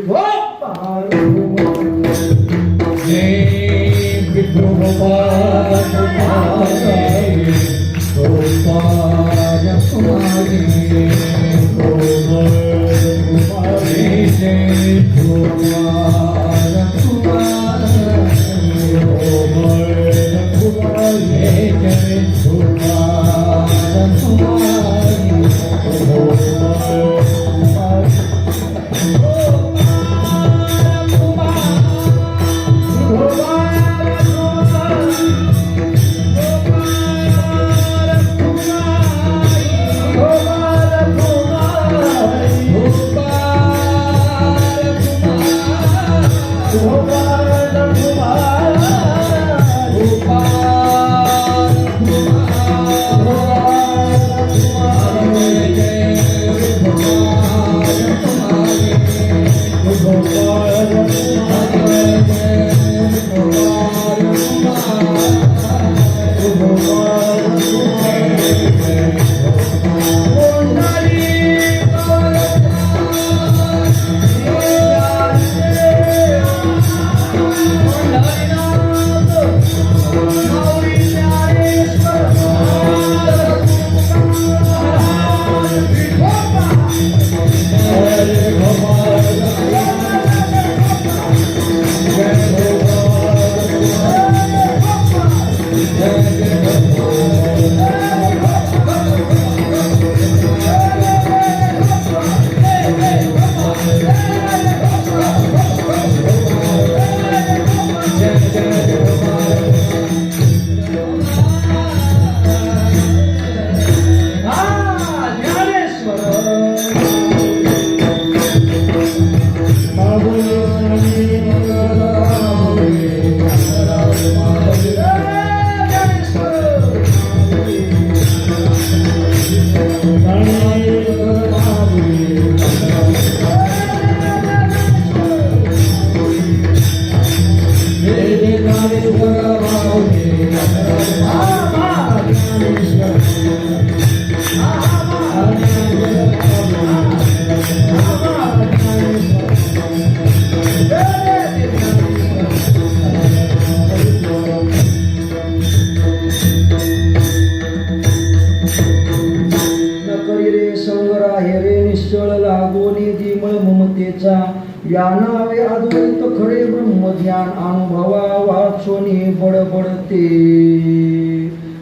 A: या नावे अद्वैत खरे ब्रह्मज्ञान अनुभवा वाचोनी बडबडते.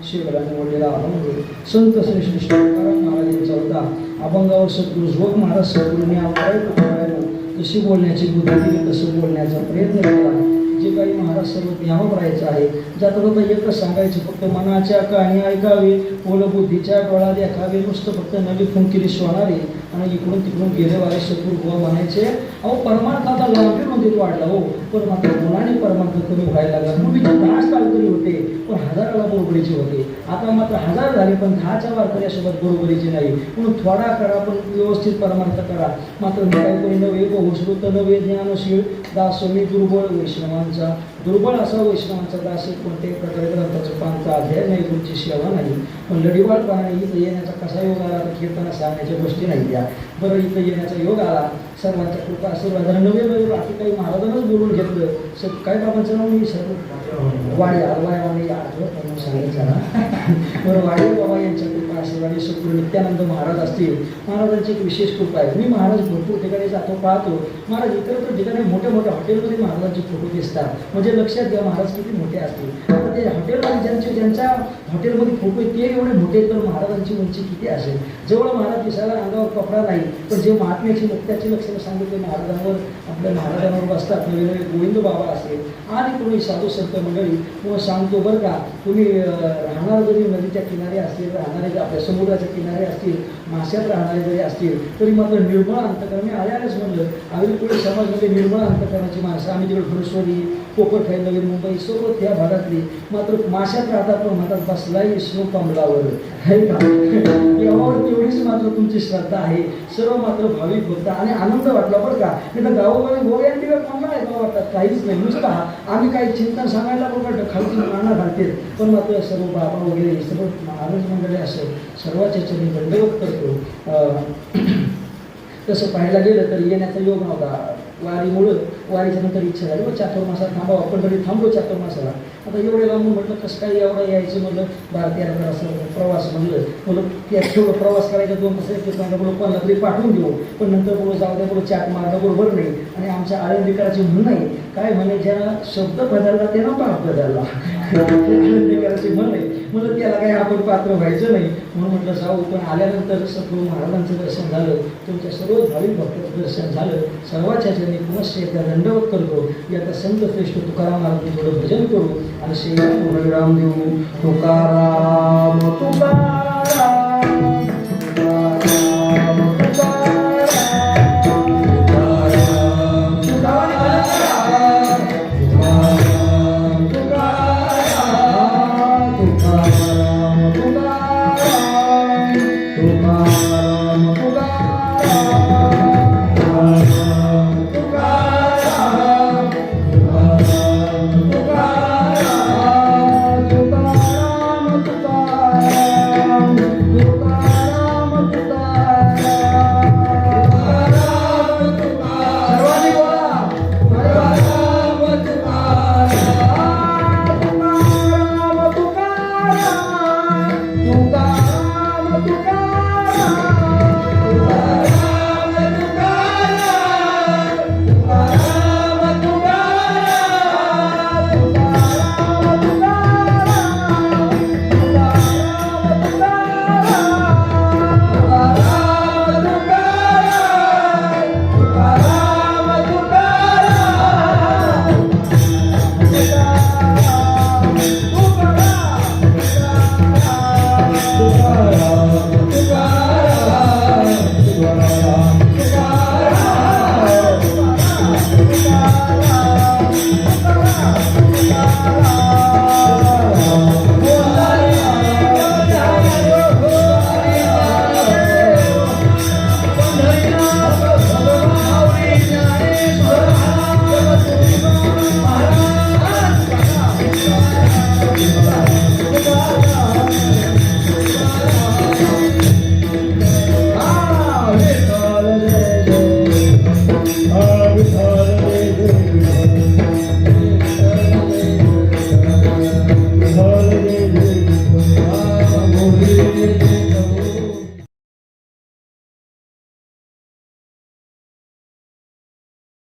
A: शिवरायांनी बोललेला अभंग संत श्री श्री तुकाराम महाराजांचा होता. अभंगावर सद्गुरू जोग महाराज सद्गुरूंनी आपल्याला जशी बोलण्याची बुद्धी दिली तसं बोलण्याचा प्रयत्न केला. जे काही महाराज सर्व ज्ञान राहायचं आहे जाता एकच सांगायचं, फक्त मनाच्या कहाणी ऐकावी, बोलबुद्धीच्या डोळा देखावे, नुसतं फक्त नवी फुंकिरी सोनारी आणि इकडून तिकडून गेलेवारे सद्गुरू म्हणायचे. अहो परमार्थाचा लांबी नोंदीत वाढला हो, पण मात्र गुणाने परमार्थ कमी व्हायला लागला. पूर्वीचे 10 काळकरी होते पण 1000ला बरोबरीचे होते, आता मात्र 1000 झाले पण 10च्या वारकऱ्यासोबत बरोबरीचे नाही. म्हणून थोडा करा पण व्यवस्थित परमार्थ करा. मात्र काहीतरी नवे बहुश्रुत नवे ज्ञानशील दास मी दुर्बळ वैष्णवांचा दुर्बळ असा वैष्णवांचा दास कोणत्याही प्रकारे ग्रंथाचं 5चा अध्याय नाही, तुमची सेवा नाही. पण लढीवाळपणा इथं येण्याचा कसा योग आला तर कीर्तना सांगण्याच्या गोष्टी नाही त्या. बरं इथं येण्याचा योग आला, सर्वांच्या कृपा आशीर्वाद नवे नवे बाकी काही महाराजांनाच बोलून घेतलं. काय बाबांचं नाव मी सर्व वाडी आलवाय आठवत सांगायचं ना. बरं वाडी बाबा यांच्या कृपा आशीर्वाद सद्गुरू नित्यानंद महाराज असतील. महाराजांची एक विशेष कृपा आहे. मी महाराज भरपूर ठिकाणी जातो पाहतो. महाराज इतर ठिकाणी मोठ्या मोठ्या हॉटेलमध्ये महाराजांचे फोटो दिसतात. म्हणजे लक्षात घ्या महाराज किती मोठे असतील. आता ते हॉटेलमध्ये ज्यांच्या हॉटेलमध्ये फोटो ते एवढे मोठे तर महाराजांची उंची किती असेल. जवळ महाराज दिसायला अंगावर कपडा नाही पण जे महात्म्याची मुक्त्याची लक्षणं सांगितले महाराजांवर आपल्या महाराजांवर बसतात. नवे नवे गोविंद बाबा असेल आणि कोणी साधू संत मंडळी किंवा सांगतो बरं का, तुम्ही राहणार जरी नदीच्या किनारे असतील, राहणारे आपल्या समुद्राच्या किनारे असतील, माश्यात राहणारे जरी असतील, तरी मात्र निर्मळ अंतकरण. मी आल्याच म्हणलं आविर्पुढे समाजमध्ये निर्मळ अंतकरणाची माणसं, आम्ही तिकडे फुलसोरी, कोकण, नवी मुंबई सर्व त्या भागातली, मात्र माश्यात राहतात पण म्हणतात बसलाही स्नो कमलावर आहे का. यावर तेवढीच मात्र तुमची श्रद्धा आहे. सर्व मात्र भाविक भक्त आणि आनंद वाटला बरं का. नाही तर गावोगावी गोव्यांनी कोणाला ऐकावं वाटतात, काहीच नाही. नुसतं आम्ही काही चिंतन सांगायला बघतो खालची नाना घालते, पण मात्र सर्व बाबा वगैरे सर्व महाराज मंडळी असं सर्वाच्या चरणी दंडवत करतो. तसं पाहायला गेलं तर येण्याचा योग नव्हता. वारीमुळं वारीच्या नंतर इच्छा झाली व चातुर्मासात थांबावं, आपण तरी थांबलो चातुर्मासाला. आता एवढे लांबून म्हटलं कसं काय एवढं यायचं म्हटलं, 12-13 असं प्रवास म्हणलं त्या थोडं प्रवास करायचा 2 तास एक बोलू कोणाला तरी पाठवून देऊ, पण नंतर बोलू जाऊ द्या बोलू चाट मारणं बरोबर नाही. आणि आमच्या आळंदीकराची म्हण नाही काय म्हणे, ज्याला शब्द बदलला त्यानं पाप बदलला. आळंदीकराची म्हण नाही म्हणलं त्याला काही आपण पात्र व्हायचं नाही. म्हणून म्हटलं जाऊ. पण आल्यानंतर सद्गुरू महाराजांचं दर्शन झालं, तुमच्या सर्व भाविक भक्ताचं दर्शन झालं. सर्वाच्या चरणी पुनश्च एकदा दंडवत करतो. आता संत श्रेष्ठ तुकाराम महाराजांचं थोडं भजन करू आणि श्री राम देऊ. तुकाराम तुकाराम तुकाराम
B: विठ्ठल